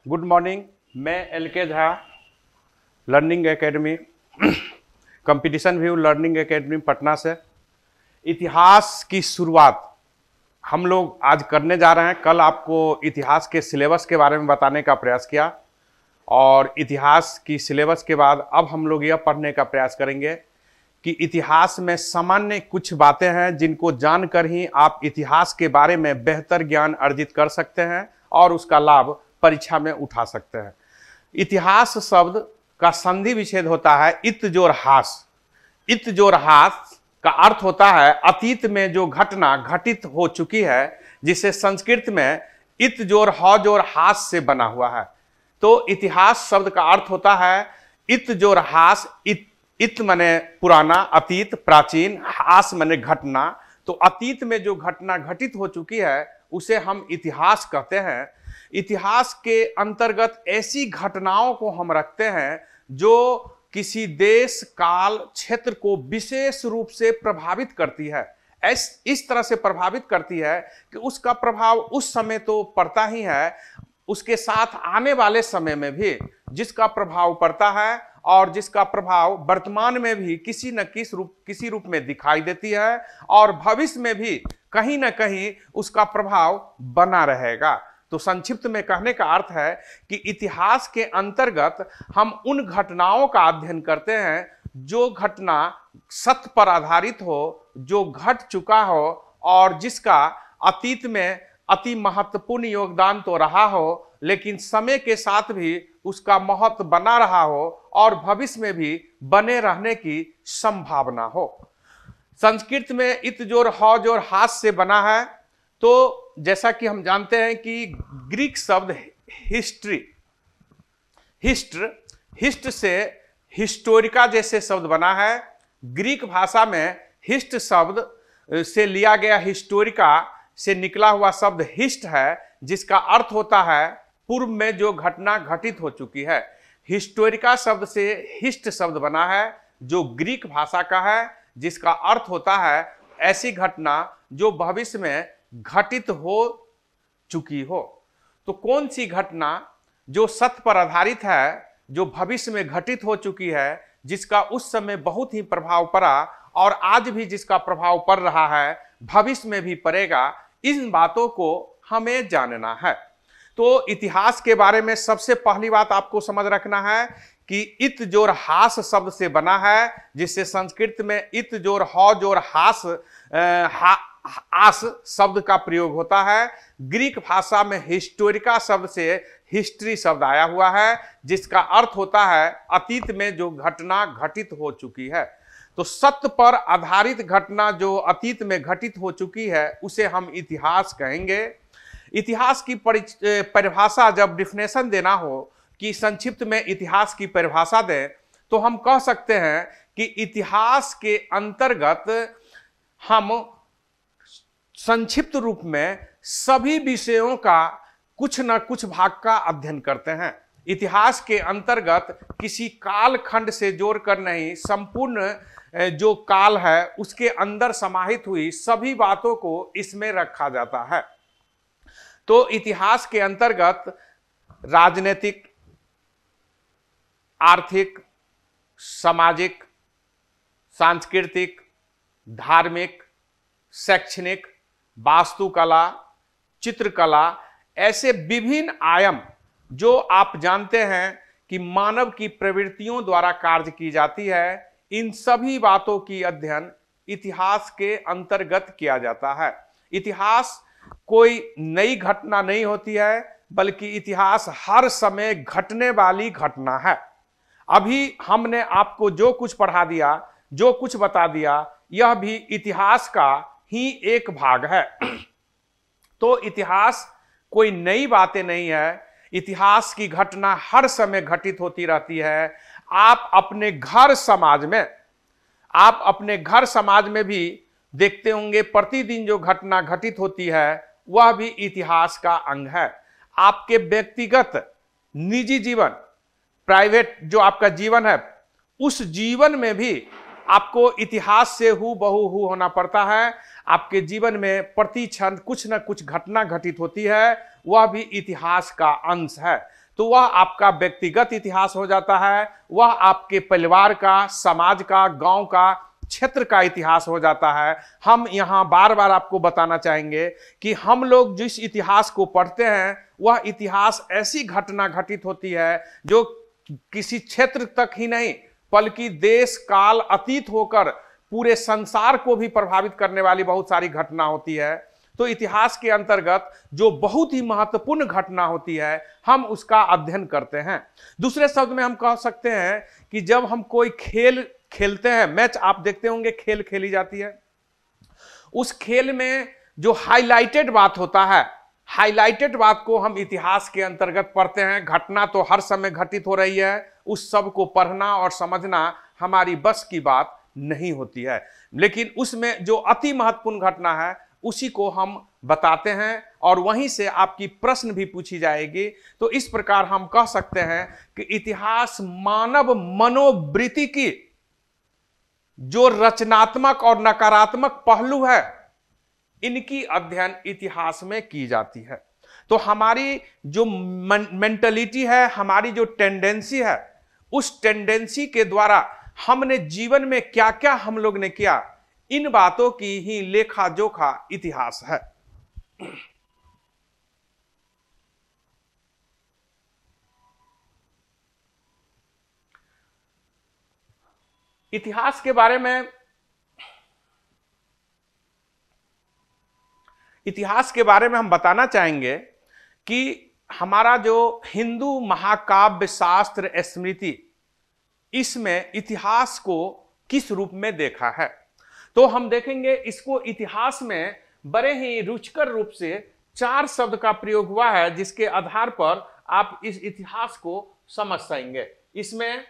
Good morning. मैं LK Jha, learning academy, competition view learning academy Patna से। इतिहास की शुरुआत हम लोग आज करने जा रहे हैं। कल आपको इतिहास के सिलेबस के बारे में बताने का प्रयास किया और इतिहास की सिलेबस के बाद अब हम लोग यह पढ़ने का प्रयास करेंगे कि इतिहास में सामान्य कुछ बातें हैं जिनको जानकर ही आप इतिहास के बारे में बेहतर ज्ञान अर्जित कर सकते हैं और उसका लाभ परीक्षा में उठा सकते हैं। इतिहास शब्द का संधि विच्छेद होता है इत जोर हास। इत जोर हास का अर्थ होता है अतीत में जो घटना घटित हो चुकी है, जिसे संस्कृत में इत जोर ह जोर हास से बना हुआ है। तो इतिहास शब्द का अर्थ होता है इत जोर हास। इत माने पुराना, अतीत, प्राचीन, हास माने घटना। तो अतीत में जो घटना घटित हो चुकी है उसे हम इतिहास कहते हैं। इतिहास के अंतर्गत ऐसी घटनाओं को हम रखते हैं जो किसी देश, काल, क्षेत्र को विशेष रूप से प्रभावित करती है। इस तरह से प्रभावित करती है कि उसका प्रभाव उस समय तो पड़ता ही है, उसके साथ आने वाले समय में भी जिसका प्रभाव पड़ता है और जिसका प्रभाव वर्तमान में भी किसी न किसी रूप में दिखाई देती है और भविष्य में भी कहीं ना कहीं उसका प्रभाव बना रहेगा। तो संक्षिप्त में कहने का अर्थ है कि इतिहास के अंतर्गत हम उन घटनाओं का अध्ययन करते हैं जो घटना सत्य पर आधारित हो, जो घट चुका हो और जिसका अतीत में अति महत्वपूर्ण योगदान तो रहा हो, लेकिन समय के साथ भी उसका महत्व बना रहा हो और भविष्य में भी बने रहने की संभावना हो। संस्कृत में इत जोर ह जोर हास से बना है। तो जैसा कि हम जानते हैं कि ग्रीक शब्द हिस्ट से हिस्टोरिका जैसे शब्द बना है। ग्रीक भाषा में हिस्ट शब्द से लिया गया हिस्टोरिका से निकला हुआ शब्द हिस्ट है, जिसका अर्थ होता है पूर्व में जो घटना घटित हो चुकी है। हिस्टोरिका शब्द से हिस्ट शब्द बना है जो ग्रीक भाषा का है, जिसका अर्थ होता है ऐसी घटना जो भविष्य में घटित हो चुकी हो। तो कौन सी घटना जो सत्य पर आधारित है, जो भविष्य में घटित हो चुकी है, जिसका उस समय बहुत ही प्रभाव पड़ा और आज भी जिसका प्रभाव पड़ रहा है, भविष्य में भी पड़ेगा, इन बातों को हमें जानना है। तो इतिहास के बारे में सबसे पहली बात आपको समझ रखना है कि इत जोर हास शब्द से बना है, जिससे संस्कृत में इत जोर ह जोर हास आस शब्द का प्रयोग होता है। ग्रीक भाषा में हिस्टोरिका शब्द से हिस्ट्री शब्द आया हुआ है, जिसका अर्थ होता है अतीत में जो घटना घटित हो चुकी है। तो सत्य पर आधारित घटना जो अतीत में घटित हो चुकी है उसे हम इतिहास कहेंगे। इतिहास की परिभाषा जब डिफिनेशन देना हो कि संक्षिप्त में इतिहास की परिभाषा दें, तो हम कह सकते हैं कि इतिहास के अंतर्गत हम संक्षिप्त रूप में सभी विषयों का कुछ न कुछ भाग का अध्ययन करते हैं। इतिहास के अंतर्गत किसी काल खंड से जोड़कर नहीं, संपूर्ण जो काल है उसके अंदर समाहित हुई सभी बातों को इसमें रखा जाता है। तो इतिहास के अंतर्गत राजनीतिक, आर्थिक, सामाजिक, सांस्कृतिक, धार्मिक, शैक्षणिक, वास्तुकला, चित्रकला, ऐसे विभिन्न आयाम जो आप जानते हैं कि मानव की प्रवृत्तियों द्वारा कार्य की जाती है, इन सभी बातों की अध्ययन इतिहास के अंतर्गत किया जाता है। इतिहास कोई नई घटना नहीं होती है, बल्कि इतिहास हर समय घटने वाली घटना है। अभी हमने आपको जो कुछ पढ़ा दिया, जो कुछ बता दिया, यह भी इतिहास का ही एक भाग है। तो इतिहास कोई नई बातें नहीं है। इतिहास की घटना हर समय घटित होती रहती है। आप अपने घर समाज में भी देखते होंगे प्रतिदिन जो घटना घटित होती है वह भी इतिहास का अंग है। आपके व्यक्तिगत निजी जीवन, प्राइवेट जो आपका जीवन है, उस जीवन में भी आपको इतिहास से हूबहू होना पड़ता है। आपके जीवन में प्रति क्षण कुछ न कुछ घटना घटित होती है, वह भी इतिहास का अंश है। तो तो वह आपका व्यक्तिगत इतिहास हो जाता है, वह आपके परिवार का, समाज का, गांव का, क्षेत्र का इतिहास हो जाता है। हम यहां बार बार आपको बताना चाहेंगे कि हम लोग जिस इतिहास को पढ़ते हैं वह इतिहास ऐसी घटना घटित होती है जो किसी क्षेत्र तक ही नहीं बल्कि देश काल अतीत होकर पूरे संसार को भी प्रभावित करने वाली बहुत सारी घटना होती है। तो इतिहास के अंतर्गत जो बहुत ही महत्वपूर्ण घटना होती है हम उसका अध्ययन करते हैं। दूसरे शब्द में हम कह सकते हैं कि जब हम कोई खेल खेलते हैं, मैच आप देखते होंगे, खेल खेली जाती है, उस खेल में जो हाईलाइटेड बात होता है, हाईलाइटेड बात को हम इतिहास के अंतर्गत पढ़ते हैं। घटना तो हर समय घटित हो रही है, उस सब को पढ़ना और समझना हमारी बस की बात नहीं होती है, लेकिन उसमें जो अति महत्वपूर्ण घटना है उसी को हम बताते हैं और वहीं से आपकी प्रश्न भी पूछी जाएगी। तो इस प्रकार हम कह सकते हैं कि इतिहास मानव मनोवृत्ति की जो रचनात्मक और नकारात्मक पहलू है इनकी अध्ययन इतिहास में की जाती है। तो हमारी जो मेंटलिटी है, हमारी जो टेंडेंसी है, उस टेंडेंसी के द्वारा हमने जीवन में क्या क्या हम लोग ने किया, इन बातों की ही लेखा जोखा इतिहास है। इतिहास के बारे में हम बताना चाहेंगे कि हमारा जो हिंदू महाकाव्य शास्त्र स्मृति, इसमें इतिहास को किस रूप में देखा है। तो हम देखेंगे इसको इतिहास में बड़े ही रुचिकर रूप से 4 शब्द का प्रयोग हुआ है जिसके आधार पर आप इस इतिहास को समझ सकेंगे। इसमें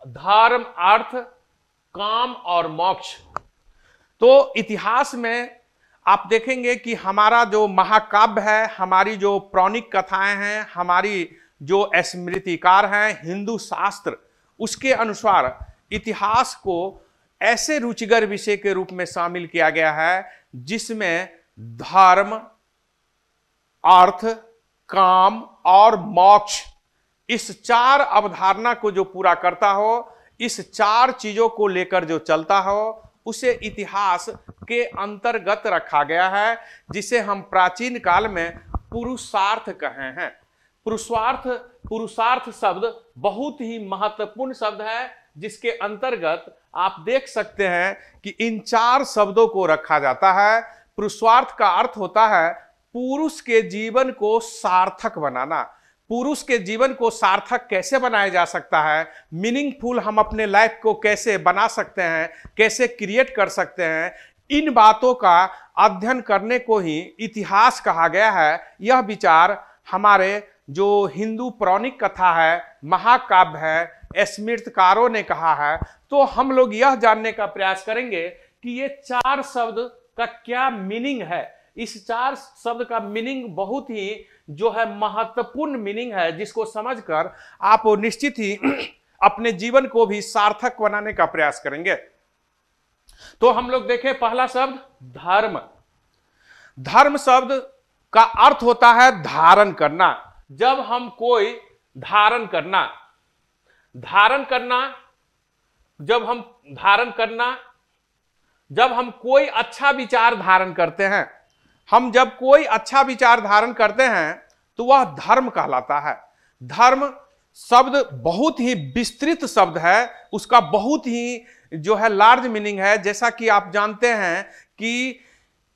धर्म, अर्थ, काम और मोक्ष। तो इतिहास में आप देखेंगे कि हमारा जो महाकाव्य है, हमारी जो पौराणिक कथाएं हैं, हमारी जो स्मृतिकार हैं, हिंदू शास्त्र, उसके अनुसार इतिहास को ऐसे रुचिकर विषय के रूप में शामिल किया गया है जिसमें धर्म, अर्थ, काम और मोक्ष, इस 4 अवधारणा को जो पूरा करता हो, इस 4 चीजों को लेकर जो चलता हो, उसे इतिहास के अंतर्गत रखा गया है, जिसे हम प्राचीन काल में पुरुषार्थ कहे हैं। पुरुषार्थ शब्द बहुत ही महत्वपूर्ण शब्द है, जिसके अंतर्गत आप देख सकते हैं कि इन 4 शब्दों को रखा जाता है। पुरुषार्थ का अर्थ होता है पुरुष के जीवन को सार्थक बनाना। पुरुष के जीवन को सार्थक कैसे बनाया जा सकता है, मीनिंगफुल हम अपने लाइफ को कैसे बना सकते हैं, कैसे क्रिएट कर सकते हैं, इन बातों का अध्ययन करने को ही इतिहास कहा गया है। यह विचार हमारे जो हिंदू पौराणिक कथा है, महाकाव्य है, स्मृतिकारों ने कहा है। तो हम लोग यह जानने का प्रयास करेंगे कि ये 4 शब्द का क्या मीनिंग है। इस 4 शब्द का मीनिंग बहुत ही जो है महत्वपूर्ण मीनिंग है, जिसको समझकर आप निश्चित ही अपने जीवन को भी सार्थक बनाने का प्रयास करेंगे। तो हम लोग देखें पहला शब्द धर्म। धर्म शब्द का अर्थ होता है धारण करना। जब हम कोई धारण करना, जब हम कोई अच्छा विचार धारण करते हैं, हम जब कोई अच्छा विचार धारण करते हैं तो वह धर्म कहलाता है। धर्म शब्द बहुत ही विस्तृत शब्द है, उसका बहुत ही जो है लार्ज मीनिंग है। जैसा कि आप जानते हैं कि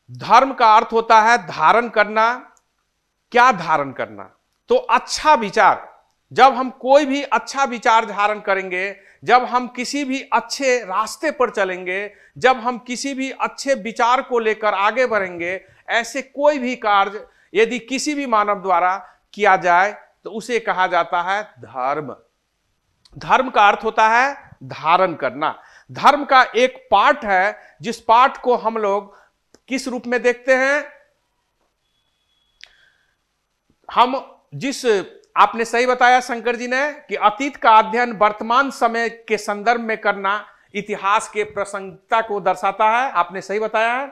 धर्म का अर्थ होता है धारण करना। क्या धारण करना? तो अच्छा विचार। जब हम कोई भी अच्छा विचार धारण करेंगे, जब हम किसी भी अच्छे रास्ते पर चलेंगे, जब हम किसी भी अच्छे विचार को लेकर आगे बढ़ेंगे, ऐसे कोई भी कार्य यदि किसी भी मानव द्वारा किया जाए तो उसे कहा जाता है धर्म। धर्म का अर्थ होता है धारण करना। धर्म का एक पार्ट है जिस पार्ट को हम लोग किस रूप में देखते हैं, हम जिस आपने सही बताया शंकर जी ने कि अतीत का अध्ययन वर्तमान समय के संदर्भ में करना इतिहास के प्रासंगिकता को दर्शाता है। आपने सही बताया है।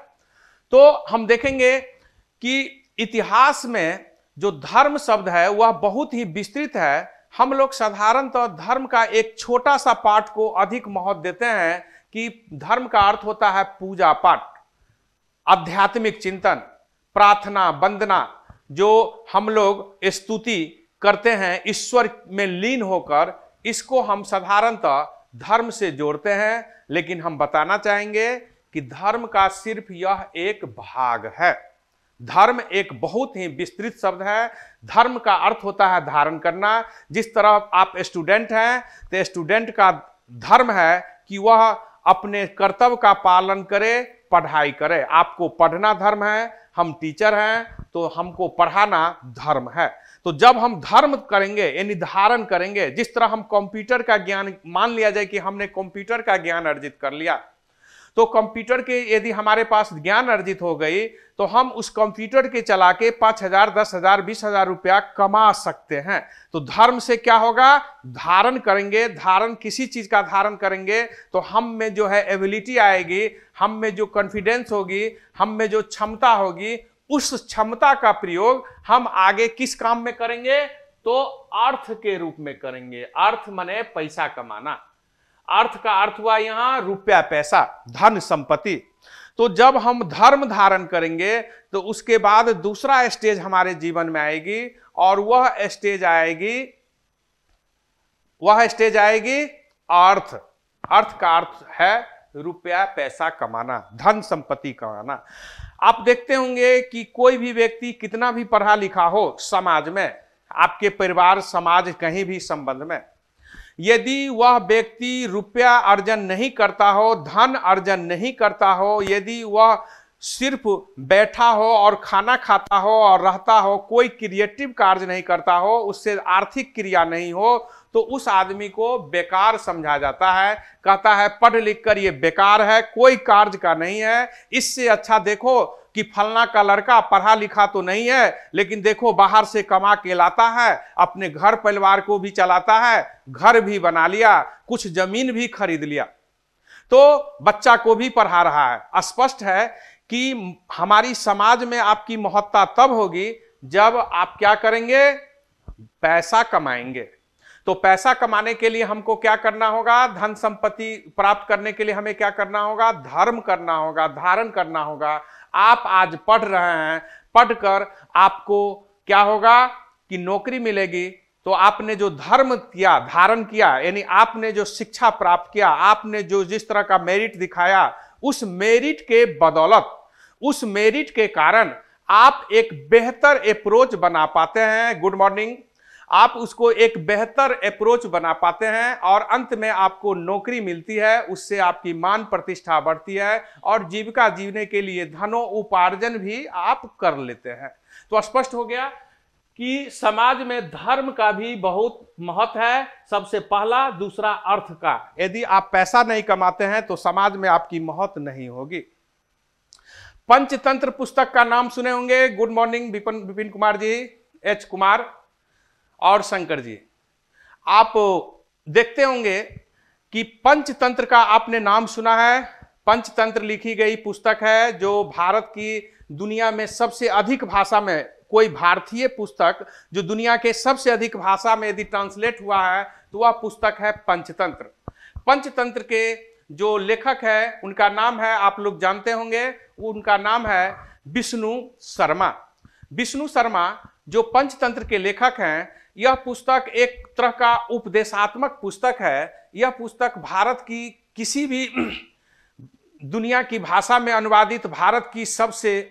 तो हम देखेंगे कि इतिहास में जो धर्म शब्द है वह बहुत ही विस्तृत है। हम लोग साधारणतः धर्म का एक छोटा सा पार्ट को अधिक महत्व देते हैं कि धर्म का अर्थ होता है पूजा पाठ, आध्यात्मिक चिंतन, प्रार्थना, वंदना, जो हम लोग स्तुति करते हैं ईश्वर में लीन होकर, इसको हम साधारणतः धर्म से जोड़ते हैं। लेकिन हम बताना चाहेंगे कि धर्म का सिर्फ यह एक भाग है। धर्म एक बहुत ही विस्तृत शब्द है। धर्म का अर्थ होता है धारण करना। जिस तरह आप स्टूडेंट हैं तो स्टूडेंट का धर्म है कि वह अपने कर्तव्य का पालन करे, पढ़ाई करे। आपको पढ़ना धर्म है, हम टीचर हैं तो हमको पढ़ाना धर्म है। तो जब हम धर्म करेंगे यानी धारण करेंगे, जिस तरह हम कंप्यूटर का ज्ञान, मान लिया जाए कि हमने कंप्यूटर का ज्ञान अर्जित कर लिया, तो कंप्यूटर के यदि हमारे पास ज्ञान अर्जित हो गई तो हम उस कंप्यूटर के चला के 5,000, 10,000, 20,000 रुपया कमा सकते हैं। तो धर्म से क्या होगा? धारण करेंगे। धारण किसी चीज का धारण करेंगे तो हम में जो है एबिलिटी आएगी, हम में जो कॉन्फिडेंस होगी, हम में जो क्षमता होगी, उस क्षमता का प्रयोग हम आगे किस काम में करेंगे? तो अर्थ के रूप में करेंगे। अर्थ माने पैसा कमाना। अर्थ का अर्थ हुआ यहां रुपया, पैसा, धन, संपत्ति। तो जब हम धर्म धारण करेंगे तो उसके बाद दूसरा स्टेज हमारे जीवन में आएगी और वह स्टेज आएगी अर्थ। अर्थ का अर्थ है रुपया, पैसा कमाना, धन संपत्ति कमाना। आप देखते होंगे कि कोई भी व्यक्ति कितना भी पढ़ा लिखा हो समाज में, आपके परिवार, समाज, कहीं भी संबंध में, यदि वह व्यक्ति रुपया अर्जन नहीं करता हो, धन अर्जन नहीं करता हो, यदि वह सिर्फ बैठा हो और खाना खाता हो और रहता हो, कोई क्रिएटिव कार्य नहीं करता हो, उससे आर्थिक क्रिया नहीं हो, तो उस आदमी को बेकार समझा जाता है। कहता है पढ़ लिख कर ये बेकार है, कोई कार्य का नहीं है। इससे अच्छा देखो कि फलना का लड़का पढ़ा लिखा तो नहीं है, लेकिन देखो बाहर से कमा के लाता है, अपने घर परिवार को भी चलाता है, घर भी बना लिया, कुछ जमीन भी खरीद लिया, तो बच्चा को भी पढ़ा रहा है। स्पष्ट है कि हमारी समाज में आपकी महत्ता तब होगी जब आप क्या करेंगे? पैसा कमाएंगे। तो पैसा कमाने के लिए हमको क्या करना होगा? धन संपत्ति प्राप्त करने के लिए हमें क्या करना होगा? धर्म करना होगा, धारण करना होगा। आप आज पढ़ रहे हैं, पढ़कर आपको क्या होगा कि नौकरी मिलेगी। तो आपने जो धर्म किया, धारण किया, यानी आपने जो शिक्षा प्राप्त किया, आपने जो जिस तरह का मेरिट दिखाया, उस मेरिट के बदौलत, उस मेरिट के कारण आप एक बेहतर अप्रोच बना पाते हैं। Good morning. आप उसको एक बेहतर अप्रोच बना पाते हैं और अंत में आपको नौकरी मिलती है। उससे आपकी मान प्रतिष्ठा बढ़ती है और जीविका जीने के लिए धनो उपार्जन भी आप कर लेते हैं। तो स्पष्ट हो गया कि समाज में धर्म का भी बहुत महत्व है। सबसे पहला, दूसरा अर्थ का। यदि आप पैसा नहीं कमाते हैं तो समाज में आपकी महत्व नहीं होगी। पंचतंत्र पुस्तक का नाम सुने होंगे। Good morning Vipin Kumar ji, H Kumar और शंकर जी। आप देखते होंगे कि पंचतंत्र का आपने नाम सुना है। पंचतंत्र लिखी गई पुस्तक है जो भारत की दुनिया में सबसे अधिक भाषा में, कोई भारतीय पुस्तक जो दुनिया के सबसे अधिक भाषा में यदि ट्रांसलेट हुआ है तो वह पुस्तक है पंचतंत्र। पंचतंत्र के जो लेखक है उनका नाम है, आप लोग जानते होंगे, उनका नाम है विष्णु शर्मा। विष्णु शर्मा जो पंचतंत्र के लेखक हैं, यह पुस्तक एक तरह का उपदेशात्मक पुस्तक है। यह पुस्तक भारत की किसी भी दुनिया की भाषा में अनुवादित भारत की सबसे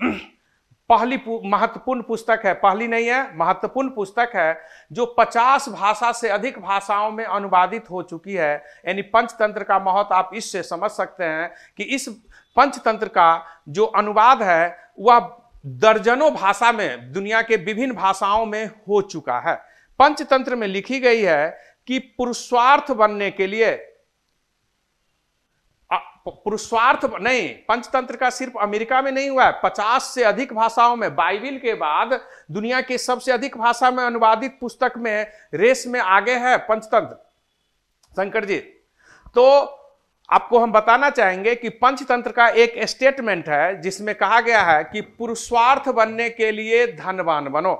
पहली महत्वपूर्ण पुस्तक है। पहली नहीं है, महत्वपूर्ण पुस्तक है जो 50 भाषा से अधिक भाषाओं में अनुवादित हो चुकी है। यानी पंचतंत्र का महत्व आप इससे समझ सकते हैं कि इस पंचतंत्र का जो अनुवाद है वह दर्जनों भाषा में, दुनिया के विभिन्न भाषाओं में हो चुका है। पंचतंत्र में लिखी गई है कि पुरुषार्थ बनने के लिए, पुरुषार्थ नहीं, पंचतंत्र का सिर्फ अमेरिका में नहीं हुआ है, 50 से अधिक भाषाओं में, बाइबिल के बाद दुनिया के सबसे अधिक भाषा में अनुवादित पुस्तक में रेस में आगे है पंचतंत्र। शंकर जी, तो आपको हम बताना चाहेंगे कि पंचतंत्र का एक स्टेटमेंट है जिसमें कहा गया है कि पुरुषार्थ बनने के लिए धनवान बनो।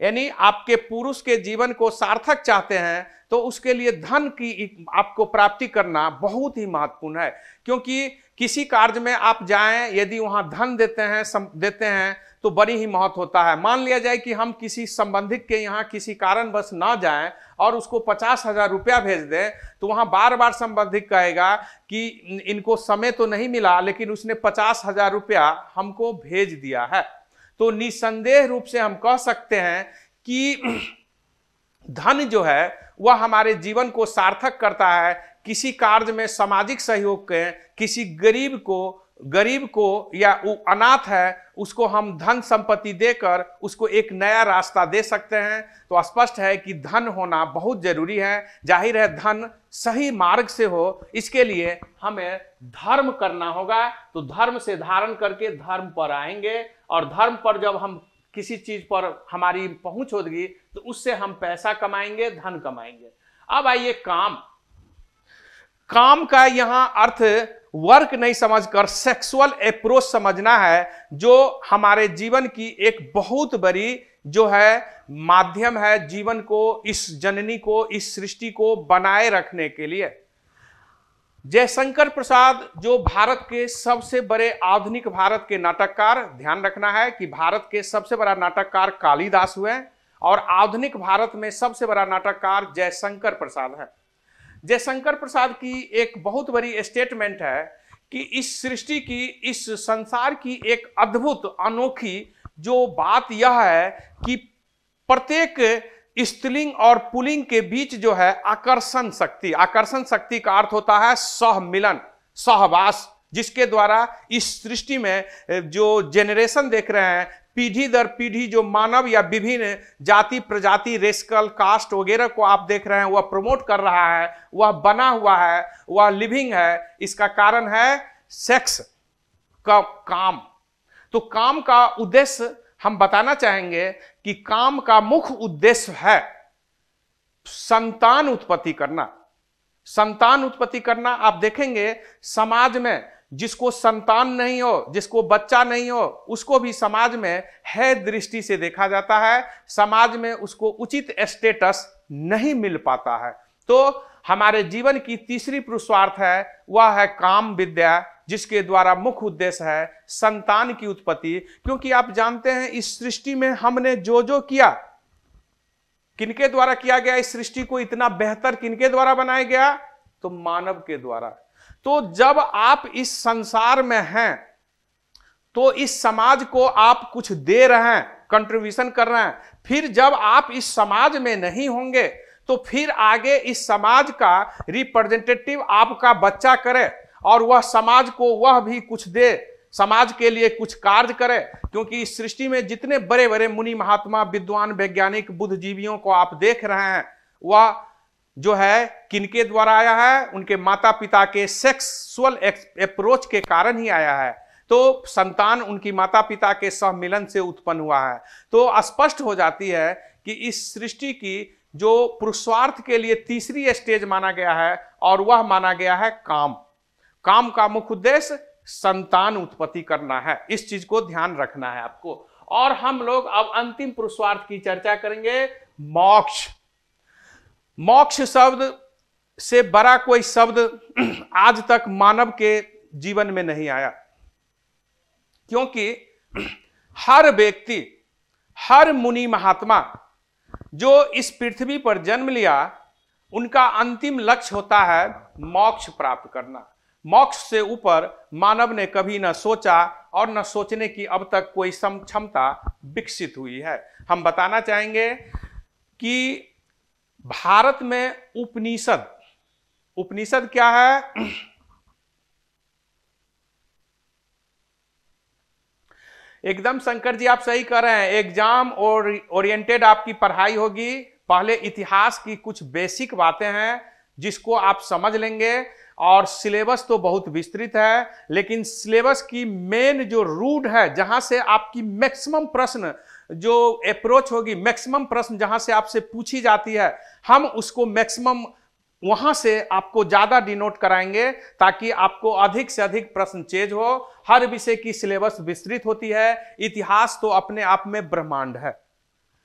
यानी आपके पुरुष के जीवन को सार्थक चाहते हैं तो उसके लिए धन की आपको प्राप्ति करना बहुत ही महत्वपूर्ण है। क्योंकि किसी कार्य में आप जाएं, यदि वहां धन देते हैं तो बड़ी ही महत्व होता है। मान लिया जाए कि हम किसी संबंधित के यहाँ किसी कारणवश ना जाएं और उसको 50,000 रुपया भेज दें, तो वहां बार बार संबंधित कहेगा कि इनको समय तो नहीं मिला, लेकिन उसने 50,000 रुपया हमको भेज दिया है। तो निसंदेह रूप से हम कह सकते हैं कि धन जो है वह हमारे जीवन को सार्थक करता है। किसी कार्य में सामाजिक सहयोग के, किसी गरीब को या वो अनाथ है उसको हम धन संपत्ति देकर उसको एक नया रास्ता दे सकते हैं। तो स्पष्ट है कि धन होना बहुत जरूरी है। जाहिर है धन सही मार्ग से हो, इसके लिए हमें धर्म करना होगा। तो धर्म से धारण करके धर्म पर आएंगे, और धर्म पर जब हम किसी चीज पर हमारी पहुंच होगी तो उससे हम पैसा कमाएंगे, धन कमाएंगे। अब आइए काम का यहां अर्थ वर्क नहीं समझकर सेक्सुअल अप्रोच समझना है, जो हमारे जीवन की एक बहुत बड़ी जो है माध्यम है जीवन को, इस जननी को, इस सृष्टि को बनाए रखने के लिए। जयशंकर प्रसाद जो भारत के सबसे बड़े आधुनिक भारत के नाटककार, ध्यान रखना है कि भारत के सबसे बड़ा नाटककार कालिदास हुए और आधुनिक भारत में सबसे बड़ा नाटककार जयशंकर प्रसाद है। जयशंकर प्रसाद की एक बहुत बड़ी स्टेटमेंट है कि इस सृष्टि की, इस संसार की एक अद्भुत अनोखी जो बात यह है कि प्रत्येक स्त्रीलिंग और पुल्लिंग के बीच जो है आकर्षण शक्ति का अर्थ होता है सहमिलन, सहवास, जिसके द्वारा इस सृष्टि में जो जेनरेशन देख रहे हैं, पीढ़ी दर पीढ़ी जो मानव या विभिन्न जाति प्रजाति, रेस्कल, कास्ट वगैरह को आप देख रहे हैं, वह प्रमोट कर रहा है, वह बना हुआ है, वह लिविंग है। इसका कारण है सेक्स का काम। तो काम का उद्देश्य हम बताना चाहेंगे कि काम का मुख्य उद्देश्य है संतान उत्पत्ति करना। संतान उत्पत्ति करना आप देखेंगे समाज में जिसको संतान नहीं हो, जिसको बच्चा नहीं हो, उसको भी समाज में है दृष्टि से देखा जाता है, समाज में उसको उचित स्टेटस नहीं मिल पाता है। तो हमारे जीवन की तीसरी पुरुषार्थ है वह है काम विद्या, जिसके द्वारा मुख्य उद्देश्य है संतान की उत्पत्ति। क्योंकि आप जानते हैं इस सृष्टि में हमने जो किया, किनके द्वारा किया गया, इस सृष्टि को इतना बेहतर किनके द्वारा बनाया गया, तो मानव के द्वारा। तो जब आप इस संसार में हैं तो इस समाज को आप कुछ दे रहे हैं, कंट्रीब्यूशन कर रहे हैं। फिर जब आप इस समाज में नहीं होंगे तो फिर आगे इस समाज का रिप्रेजेंटेटिव आपका बच्चा करे और वह समाज को वह भी कुछ दे, समाज के लिए कुछ कार्य करे। क्योंकि इस सृष्टि में जितने बड़े बड़े मुनि महात्मा, विद्वान, वैज्ञानिक, बुद्धिजीवियों को आप देख रहे हैं, वह जो है किनके द्वारा आया है, उनके माता पिता के सेक्सुअल अप्रोच के कारण ही आया है। तो संतान उनकी माता पिता के सहमिलन से उत्पन्न हुआ है। तो स्पष्ट हो जाती है कि इस सृष्टि की जो पुरुषार्थ के लिए तीसरी स्टेज माना गया है और वह माना गया है काम। काम का मुख्य उद्देश्य संतान उत्पत्ति करना है। इस चीज को ध्यान रखना है आपको। और हम लोग अब अंतिम पुरुषार्थ की चर्चा करेंगे, मोक्ष। मोक्ष शब्द से बड़ा कोई शब्द आज तक मानव के जीवन में नहीं आया। क्योंकि हर व्यक्ति, हर मुनि महात्मा जो इस पृथ्वी पर जन्म लिया, उनका अंतिम लक्ष्य होता है मोक्ष प्राप्त करना। मोक्ष से ऊपर मानव ने कभी न सोचा और न सोचने की अब तक कोई क्षमता विकसित हुई है। हम बताना चाहेंगे कि भारत में उपनिषद क्या है? एकदम शंकर जी आप सही कह रहे हैं। एग्जाम और ओरिएंटेड आपकी पढ़ाई होगी। पहले इतिहास की कुछ बेसिक बातें हैं जिसको आप समझ लेंगे, और सिलेबस तो बहुत विस्तृत है, लेकिन सिलेबस की मेन जो रूट है, जहां से आपकी मैक्सिमम प्रश्न जो अप्रोच होगी, मैक्सिमम प्रश्न जहां से आपसे पूछी जाती है, हम उसको मैक्सिमम वहां से आपको ज्यादा डिनोट कराएंगे ताकि आपको अधिक से अधिक प्रश्न चेंज हो। हर विषय की सिलेबस विस्तृत होती है। इतिहास तो अपने आप में ब्रह्मांड है।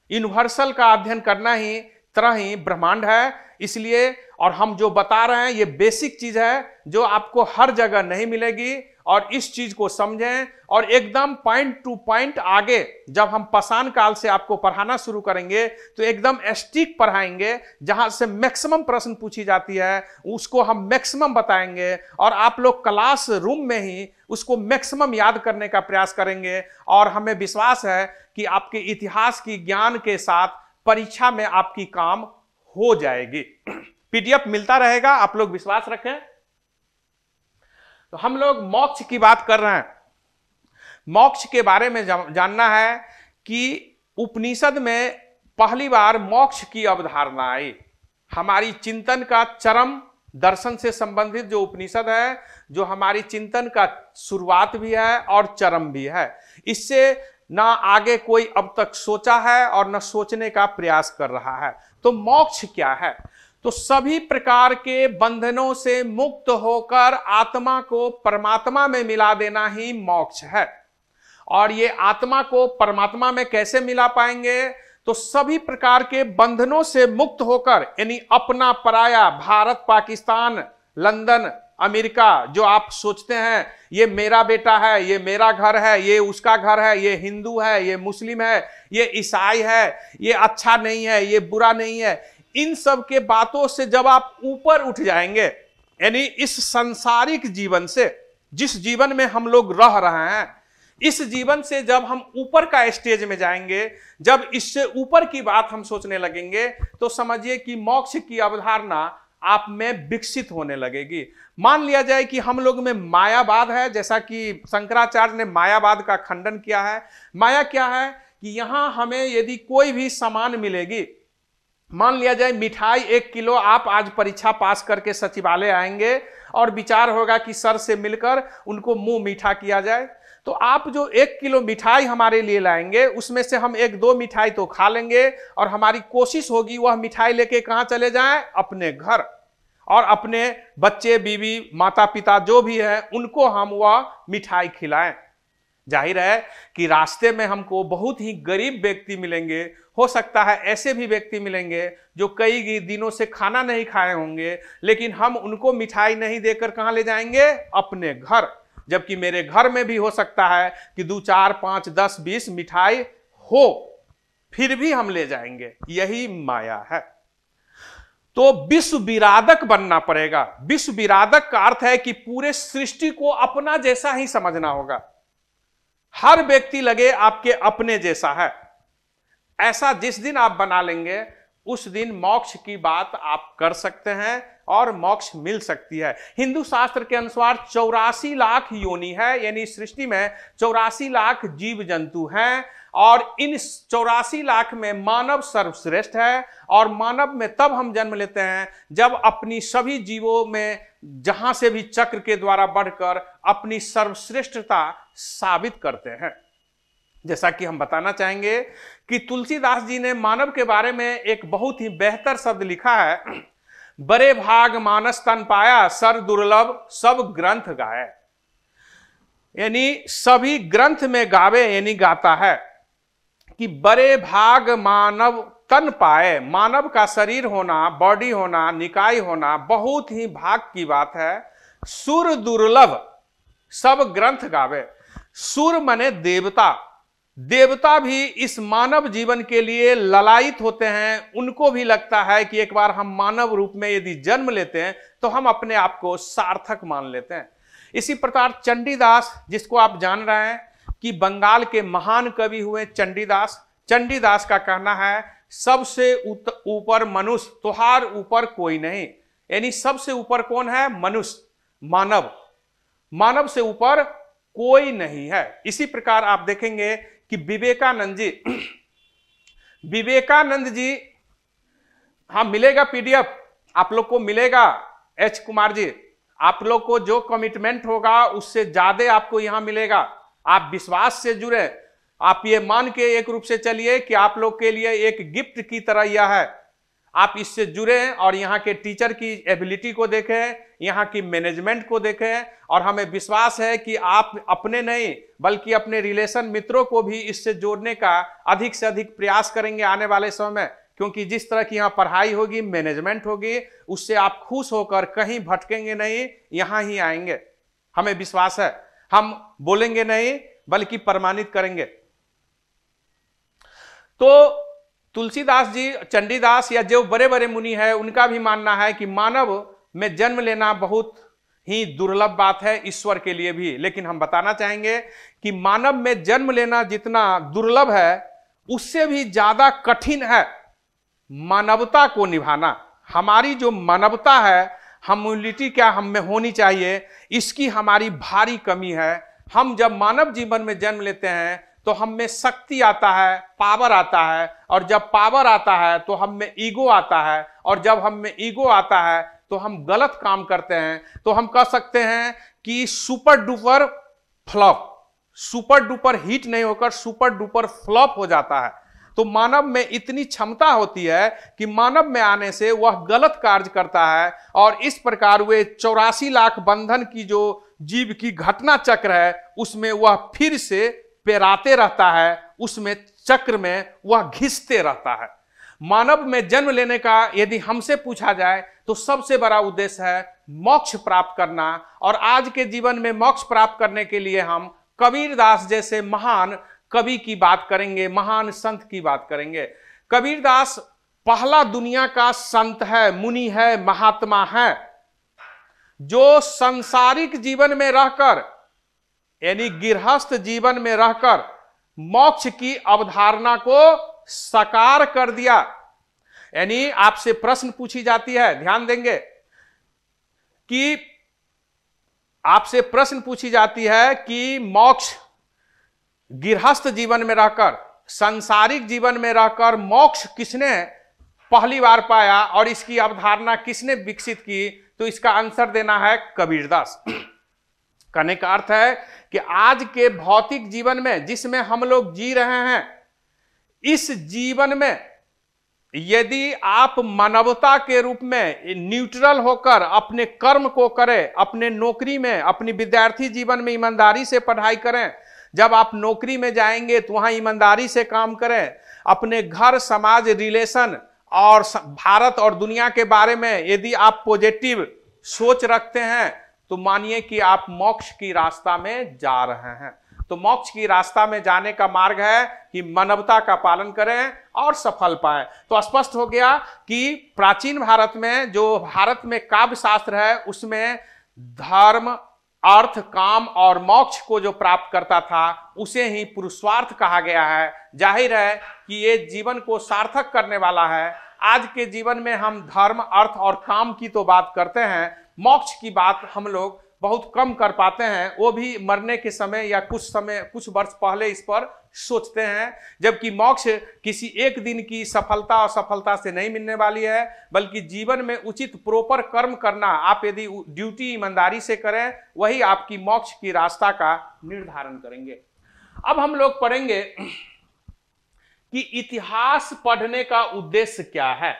यूनिवर्सल का अध्ययन करना ही तरह ही ब्रह्मांड है। इसलिए और हम जो बता रहे हैं ये बेसिक चीज है जो आपको हर जगह नहीं मिलेगी, और इस चीज को समझें और एकदम पॉइंट टू पॉइंट आगे जब हम पाषाण काल से आपको पढ़ाना शुरू करेंगे तो एकदम स्टिक पढ़ाएंगे, जहां से मैक्सिमम प्रश्न पूछी जाती है उसको हम मैक्सिमम बताएंगे, और आप लोग क्लास रूम में ही उसको मैक्सिमम याद करने का प्रयास करेंगे। और हमें विश्वास है कि आपके इतिहास की ज्ञान के साथ परीक्षा में आपकी काम हो जाएगी। पीडीएफ मिलता रहेगा, आप लोग विश्वास रखें। तो हम लोग मोक्ष की बात कर रहे हैं। मोक्ष के बारे में जानना है कि उपनिषद में पहली बार मोक्ष की अवधारणा आई। हमारी चिंतन का चरम दर्शन से संबंधित जो उपनिषद है, जो हमारी चिंतन का शुरुआत भी है और चरम भी है। इससे ना आगे कोई अब तक सोचा है और न सोचने का प्रयास कर रहा है। तो मोक्ष क्या है? तो सभी प्रकार के बंधनों से मुक्त होकर आत्मा को परमात्मा में मिला देना ही मोक्ष है। और ये आत्मा को परमात्मा में कैसे मिला पाएंगे? तो सभी प्रकार के बंधनों से मुक्त होकर, यानी अपना पराया, भारत, पाकिस्तान, लंदन, अमेरिका, जो आप सोचते हैं ये मेरा बेटा है, ये मेरा घर है, ये उसका घर है, ये हिंदू है, ये मुस्लिम है, ये ईसाई है, ये अच्छा नहीं है, ये बुरा नहीं है, इन सब के बातों से जब आप ऊपर उठ जाएंगे, यानी इस सांसारिक जीवन से, जिस जीवन में हम लोग रह रहे हैं, इस जीवन से जब हम ऊपर का स्टेज में जाएंगे, जब इससे ऊपर की बात हम सोचने लगेंगे, तो समझिए कि मोक्ष की अवधारणा आप में विकसित होने लगेगी। मान लिया जाए कि हम लोग में मायावाद है, जैसा कि शंकराचार्य ने मायावाद का खंडन किया है। माया क्या है कि यहां हमें यदि कोई भी सामान मिलेगी, मान लिया जाए मिठाई 1 किलो, आप आज परीक्षा पास करके सचिवालय आएंगे और विचार होगा कि सर से मिलकर उनको मुंह मीठा किया जाए, तो आप जो 1 किलो मिठाई हमारे लिए लाएंगे उसमें से हम 1-2 मिठाई तो खा लेंगे, और हमारी कोशिश होगी वह मिठाई लेके कहां चले जाएं? अपने घर, और अपने बच्चे, बीवी, माता पिता जो भी है उनको हम वह मिठाई खिलाएं। जाहिर है कि रास्ते में हमको बहुत ही गरीब व्यक्ति मिलेंगे, हो सकता है ऐसे भी व्यक्ति मिलेंगे जो कई दिनों से खाना नहीं खाए होंगे, लेकिन हम उनको मिठाई नहीं देकर कहां ले जाएंगे? अपने घर। जबकि मेरे घर में भी हो सकता है कि 2, 4, 5, 10, 20 मिठाई हो, फिर भी हम ले जाएंगे। यही माया है। तो विश्व विराधक बनना पड़ेगा। विश्व विराधक का अर्थ है कि पूरे सृष्टि को अपना जैसा ही समझना होगा। हर व्यक्ति लगे आपके अपने जैसा है। ऐसा जिस दिन आप बना लेंगे उस दिन मोक्ष की बात आप कर सकते हैं और मोक्ष मिल सकती है। हिंदू शास्त्र के अनुसार 84 लाख योनि है, यानी सृष्टि में 84 लाख जीव जंतु हैं, और इन 84 लाख में मानव सर्वश्रेष्ठ है। और मानव में तब हम जन्म लेते हैं जब अपनी सभी जीवों में जहां से भी चक्र के द्वारा बढ़कर अपनी सर्वश्रेष्ठता साबित करते हैं। जैसा कि हम बताना चाहेंगे कि तुलसीदास जी ने मानव के बारे में एक बहुत ही बेहतर शब्द लिखा है, बड़े भाग मानस तन पाया, सर दुर्लभ सब ग्रंथ गाए। यानी सभी ग्रंथ में गावे, यानी गाता है कि बड़े भाग मानव तन पाए। मानव का शरीर होना, बॉडी होना, निकाय होना बहुत ही भाग की बात है। सुर दुर्लभ सब ग्रंथ गावे। सुर माने देवता। देवता भी इस मानव जीवन के लिए ललायित होते हैं। उनको भी लगता है कि एक बार हम मानव रूप में यदि जन्म लेते हैं तो हम अपने आप को सार्थक मान लेते हैं। इसी प्रकार चंडीदास, जिसको आप जान रहे हैं कि बंगाल के महान कवि हुए चंडीदास, चंडीदास का कहना है सबसे ऊपर मनुष्य, तुहार ऊपर कोई नहीं। यानी सबसे ऊपर कौन है? मनुष्य, मानव। मानव से ऊपर कोई नहीं है। इसी प्रकार आप देखेंगे कि विवेकानंद जी, हाँ मिलेगा पीडीएफ आप लोग को मिलेगा। एच कुमार जी, आप लोग को जो कमिटमेंट होगा उससे ज्यादा आपको यहां मिलेगा। आप विश्वास से जुड़े, आप ये मान के एक रूप से चलिए कि आप लोग के लिए एक गिफ्ट की तरह यह है। आप इससे जुड़ें और यहाँ के टीचर की एबिलिटी को देखें, यहाँ की मैनेजमेंट को देखें, और हमें विश्वास है कि आप अपने नहीं बल्कि अपने रिलेशन मित्रों को भी इससे जोड़ने का अधिक से अधिक प्रयास करेंगे आने वाले समय में, क्योंकि जिस तरह की यहाँ पढ़ाई होगी, मैनेजमेंट होगी, उससे आप खुश होकर कहीं भटकेंगे नहीं, यहाँ ही आएंगे। हमें विश्वास है, हम बोलेंगे नहीं बल्कि प्रमाणित करेंगे। तो तुलसीदास जी, चंडीदास या जो बड़े बड़े मुनि हैं, उनका भी मानना है कि मानव में जन्म लेना बहुत ही दुर्लभ बात है ईश्वर के लिए भी। लेकिन हम बताना चाहेंगे कि मानव में जन्म लेना जितना दुर्लभ है, उससे भी ज्यादा कठिन है मानवता को निभाना। हमारी जो मानवता है, ह्यूमैनिटी क्या हम में होनी चाहिए, इसकी हमारी भारी कमी है। हम जब मानव जीवन में जन्म लेते हैं तो हम में शक्ति आता है, पावर आता है, और जब पावर आता है तो हम में ईगो आता है, और जब हम में ईगो आता है तो हम गलत काम करते हैं। तो हम कह सकते हैं कि super duper flop, super duper hit नहीं होकर सुपर डुपर फ्लॉप हो जाता है। तो मानव में इतनी क्षमता होती है कि मानव में आने से वह गलत कार्य करता है, और इस प्रकार वे 84 लाख बंधन की जो जीव की घटना चक्र है, उसमें वह फिर से पेराते रहता है, उसमें चक्र में वह घिसते रहता है। मानव में जन्म लेने का यदि हमसे पूछा जाए तो सबसे बड़ा उद्देश्य है मोक्ष प्राप्त करना। और आज के जीवन में मोक्ष प्राप्त करने के लिए हम कबीरदास जैसे महान कवि की बात करेंगे, महान संत की बात करेंगे। कबीरदास पहला दुनिया का संत है, मुनि है, महात्मा है, जो सांसारिक जीवन में रहकर, यानी गृहस्थ जीवन में रहकर मोक्ष की अवधारणा को साकार कर दिया। यानी आपसे प्रश्न पूछी जाती है, ध्यान देंगे कि आपसे प्रश्न पूछी जाती है कि मोक्ष गृहस्थ जीवन में रहकर, सांसारिक जीवन में रहकर मोक्ष किसने पहली बार पाया और इसकी अवधारणा किसने विकसित की, तो इसका आंसर देना है कबीरदास। कहने का अर्थ है कि आज के भौतिक जीवन में जिसमें हम लोग जी रहे हैं, इस जीवन में यदि आप मानवता के रूप में न्यूट्रल होकर अपने कर्म को करें, अपने नौकरी में, अपनी विद्यार्थी जीवन में ईमानदारी से पढ़ाई करें, जब आप नौकरी में जाएंगे तो वहां ईमानदारी से काम करें, अपने घर, समाज, रिलेशन और भारत और दुनिया के बारे में यदि आप पॉजिटिव सोच रखते हैं, तो मानिए कि आप मोक्ष की रास्ता में जा रहे हैं। तो मोक्ष की रास्ता में जाने का मार्ग है कि मानवता का पालन करें और सफल पाएं। तो स्पष्ट हो गया कि प्राचीन भारत में, जो भारत में काव्य शास्त्र है, उसमें धर्म, अर्थ, काम और मोक्ष को जो प्राप्त करता था, उसे ही पुरुषार्थ कहा गया है। जाहिर है कि ये जीवन को सार्थक करने वाला है। आज के जीवन में हम धर्म, अर्थ और काम की तो बात करते हैं, मोक्ष की बात हम लोग बहुत कम कर पाते हैं, वो भी मरने के समय या कुछ वर्ष पहले इस पर सोचते हैं। जबकि मोक्ष किसी एक दिन की सफलता और सफलता से नहीं मिलने वाली है, बल्कि जीवन में उचित प्रॉपर कर्म करना, आप यदि ड्यूटी ईमानदारी से करें, वही आपकी मोक्ष की रास्ता का निर्धारण करेंगे। अब हम लोग पढ़ेंगे कि इतिहास पढ़ने का उद्देश्य क्या है।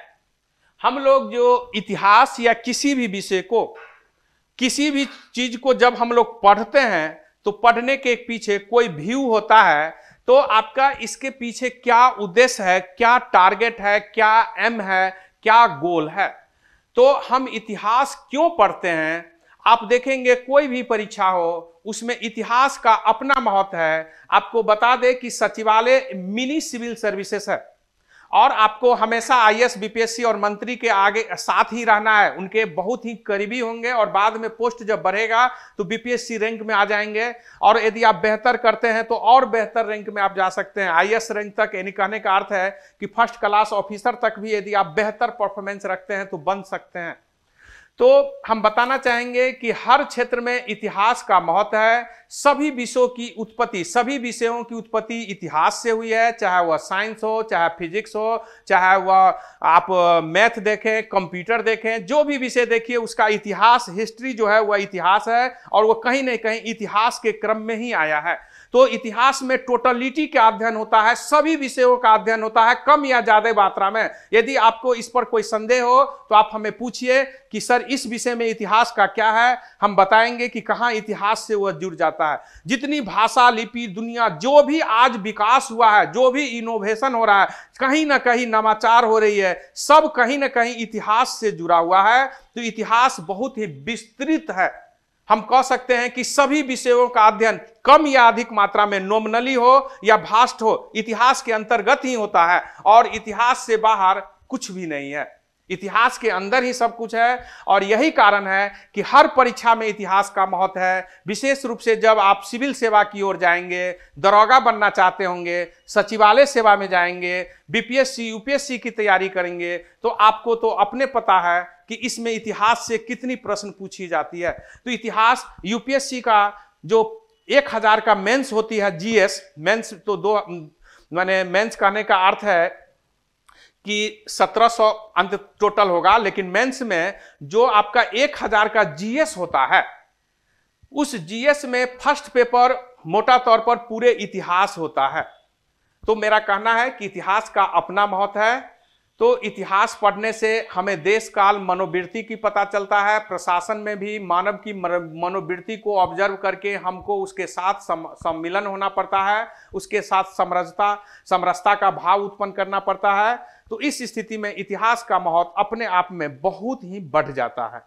हम लोग जो इतिहास या किसी भी विषय को, किसी भी चीज को जब हम लोग पढ़ते हैं, तो पढ़ने के पीछे कोई व्यू होता है। तो आपका इसके पीछे क्या उद्देश्य है, क्या टारगेट है, क्या एम है, क्या गोल है। तो हम इतिहास क्यों पढ़ते हैं, आप देखेंगे कोई भी परीक्षा हो, उसमें इतिहास का अपना महत्व है। आपको बता दें कि सचिवालय मिनी सिविल सर्विसेज है, और आपको हमेशा आईएएस, बीपीएससी और मंत्री के आगे साथ ही रहना है, उनके बहुत ही करीबी होंगे, और बाद में पोस्ट जब बढ़ेगा तो बीपीएससी रैंक में आ जाएंगे, और यदि आप बेहतर करते हैं तो और बेहतर रैंक में आप जा सकते हैं, आईएएस रैंक तक। यानी कहने का अर्थ है कि फर्स्ट क्लास ऑफिसर तक भी यदि आप बेहतर परफॉर्मेंस रखते हैं तो बन सकते हैं। तो हम बताना चाहेंगे कि हर क्षेत्र में इतिहास का महत्व है। सभी विषयों की उत्पत्ति, सभी विषयों की उत्पत्ति इतिहास से हुई है, चाहे वह साइंस हो, चाहे फिजिक्स हो, चाहे वह आप मैथ देखें, कंप्यूटर देखें, जो भी विषय देखिए उसका इतिहास, हिस्ट्री जो है वह इतिहास है, और वह कहीं न कहीं इतिहास के क्रम में ही आया है। तो इतिहास में टोटलिटी का अध्ययन होता है, सभी विषयों का अध्ययन होता है, कम या ज्यादा मात्रा में। यदि आपको इस पर कोई संदेह हो तो आप हमें पूछिए कि सर इस विषय में इतिहास का क्या है, हम बताएंगे कि कहां इतिहास से वह जुड़ जाता है। जितनी भाषा, लिपि, दुनिया, जो भी आज विकास हुआ है, जो भी इनोवेशन हो रहा है, कहीं ना कहीं नवाचार हो रही है, सब कहीं ना कहीं इतिहास से जुड़ा हुआ है। तो इतिहास बहुत ही विस्तृत है। हम कह सकते हैं कि सभी विषयों का अध्ययन कम या अधिक मात्रा में, नॉमिनली हो या भास्ट हो, इतिहास के अंतर्गत ही होता है और इतिहास से बाहर कुछ भी नहीं है। इतिहास के अंदर ही सब कुछ है और यही कारण है कि हर परीक्षा में इतिहास का महत्व है। विशेष रूप से जब आप सिविल सेवा की ओर जाएंगे, दरोगा बनना चाहते होंगे, सचिवालय सेवा में जाएंगे, बीपीएससी, यूपीएससी की तैयारी करेंगे, तो आपको तो अपने पता है कि इसमें इतिहास से कितनी प्रश्न पूछी जाती है। तो इतिहास यूपीएससी का जो 1000 का मेंस होती है, जीएस मेंस, तो मैंने मेंस कहने का अर्थ है कि 1700 अंत टोटल होगा, लेकिन मेंस में जो आपका 1000 का जीएस होता है, उस जीएस में फर्स्ट पेपर मोटा तौर पर पूरे इतिहास होता है। तो मेरा कहना है कि इतिहास का अपना महत्व है। तो इतिहास पढ़ने से हमें देश काल मनोवृत्ति की पता चलता है, प्रशासन में भी मानव की मनोवृत्ति को ऑब्जर्व करके हमको उसके साथ सम्मिलन होना पड़ता है, उसके साथ समरसता का भाव उत्पन्न करना पड़ता है। तो इस स्थिति में इतिहास का महत्व अपने आप में बहुत ही बढ़ जाता है।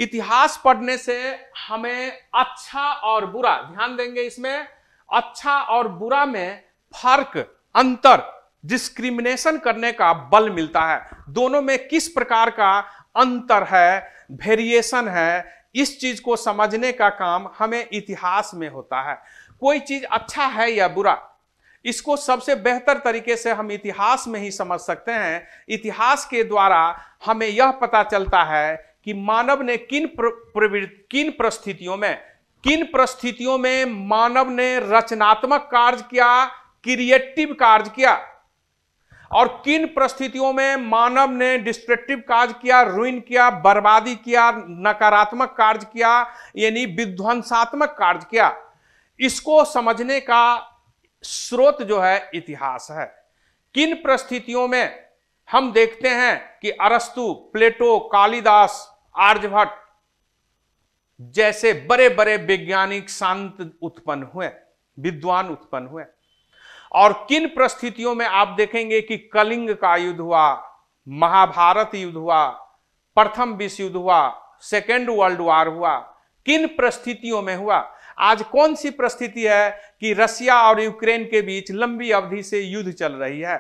इतिहास पढ़ने से हमें अच्छा और बुरा, ध्यान देंगे इसमें, अच्छा और बुरा में फर्क, अंतर, डिस्क्रिमिनेशन करने का बल मिलता है। दोनों में किस प्रकार का अंतर है, वेरिएशन है, इस चीज को समझने का काम हमें इतिहास में होता है। कोई चीज अच्छा है या बुरा, इसको सबसे बेहतर तरीके से हम इतिहास में ही समझ सकते हैं। इतिहास के द्वारा हमें यह पता चलता है कि मानव ने किन परिस्थितियों में मानव ने रचनात्मक कार्य किया, क्रिएटिव कार्य किया, और किन परिस्थितियों में मानव ने डिस्ट्रक्टिव कार्य किया, रुइन किया, बर्बादी किया, नकारात्मक कार्य किया, यानी विध्वंसात्मक कार्य किया। इसको समझने का स्रोत जो है इतिहास है। किन परिस्थितियों में हम देखते हैं कि अरस्तु, प्लेटो, कालिदास, आर्यभट्ट जैसे बड़े बड़े वैज्ञानिक संत उत्पन्न हुए, विद्वान उत्पन्न हुए, और किन परिस्थितियों में आप देखेंगे कि कलिंग का युद्ध हुआ, महाभारत युद्ध हुआ, प्रथम विश्व युद्ध हुआ, सेकेंड वर्ल्ड वॉर हुआ, किन परिस्थितियों में हुआ। आज कौन सी परिस्थिति है कि रसिया और यूक्रेन के बीच लंबी अवधि से युद्ध चल रही है।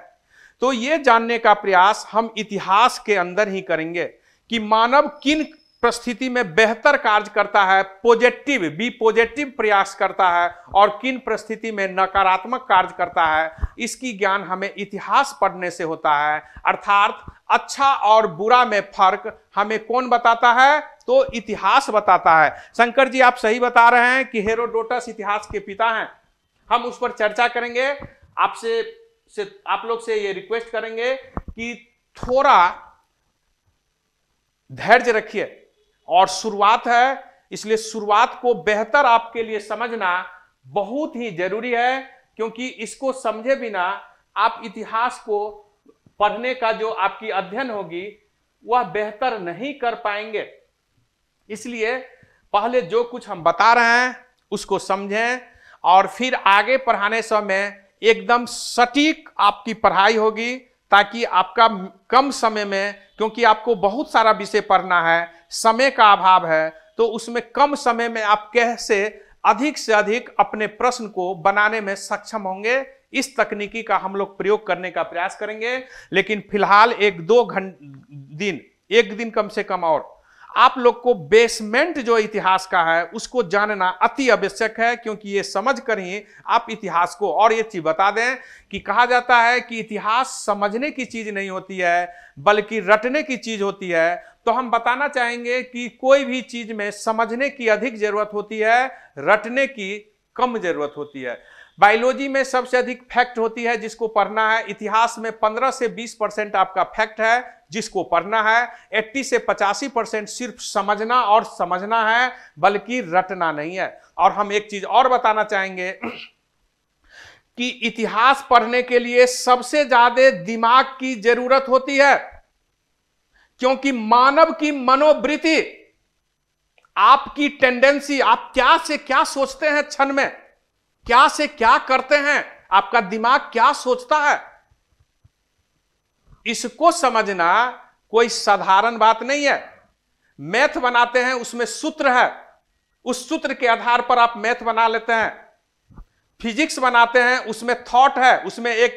तो ये जानने का प्रयास हम इतिहास के अंदर ही करेंगे कि मानव किन परिस्थिति में बेहतर कार्य करता है, पॉजिटिव प्रयास करता है, और किन परिस्थिति में नकारात्मक कार्य करता है। इसकी ज्ञान हमें इतिहास पढ़ने से होता है। अर्थात अच्छा और बुरा में फर्क हमें कौन बताता है? तो इतिहास बताता है। शंकर जी आप सही बता रहे हैं कि हेरोडोटस इतिहास के पिता हैं। हम उस पर चर्चा करेंगे। आप लोग से ये रिक्वेस्ट करेंगे कि थोड़ा धैर्य रखिए, और शुरुआत है, इसलिए शुरुआत को बेहतर आपके लिए समझना बहुत ही जरूरी है, क्योंकि इसको समझे बिना आप इतिहास को पढ़ने का जो आपकी अध्ययन होगी वह बेहतर नहीं कर पाएंगे। इसलिए पहले जो कुछ हम बता रहे हैं उसको समझें, और फिर आगे पढ़ाने समय एकदम सटीक आपकी पढ़ाई होगी, ताकि आपका कम समय में, क्योंकि आपको बहुत सारा विषय पढ़ना है, समय का अभाव है, तो उसमें कम समय में आप कैसे अधिक से अधिक अपने प्रश्न को बनाने में सक्षम होंगे, इस तकनीकी का हम लोग प्रयोग करने का प्रयास करेंगे। लेकिन फिलहाल एक दिन कम से कम और आप लोग को बेसमेंट जो इतिहास का है उसको जानना अति आवश्यक है, क्योंकि ये समझ कर ही आप इतिहास को, और ये चीज बता दें कि कहा जाता है कि इतिहास समझने की चीज नहीं होती है बल्कि रटने की चीज होती है। तो हम बताना चाहेंगे कि कोई भी चीज में समझने की अधिक जरूरत होती है, रटने की कम जरूरत होती है। बायोलॉजी में सबसे अधिक फैक्ट होती है जिसको पढ़ना है। इतिहास में 15 से 20% आपका फैक्ट है जिसको पढ़ना है। 80 से 85% सिर्फ समझना और समझना है, बल्कि रटना नहीं है। और हम एक चीज और बताना चाहेंगे कि इतिहास पढ़ने के लिए सबसे ज्यादा दिमाग की जरूरत होती है, क्योंकि मानव की मनोवृत्ति, आपकी टेंडेंसी, आप क्या से क्या सोचते हैं क्षण में, क्या से क्या करते हैं, आपका दिमाग क्या सोचता है, इसको समझना कोई साधारण बात नहीं है। मैथ बनाते हैं, उसमें सूत्र है, उस सूत्र के आधार पर आप मैथ बना लेते हैं। फिजिक्स बनाते हैं, उसमें थॉट है, उसमें एक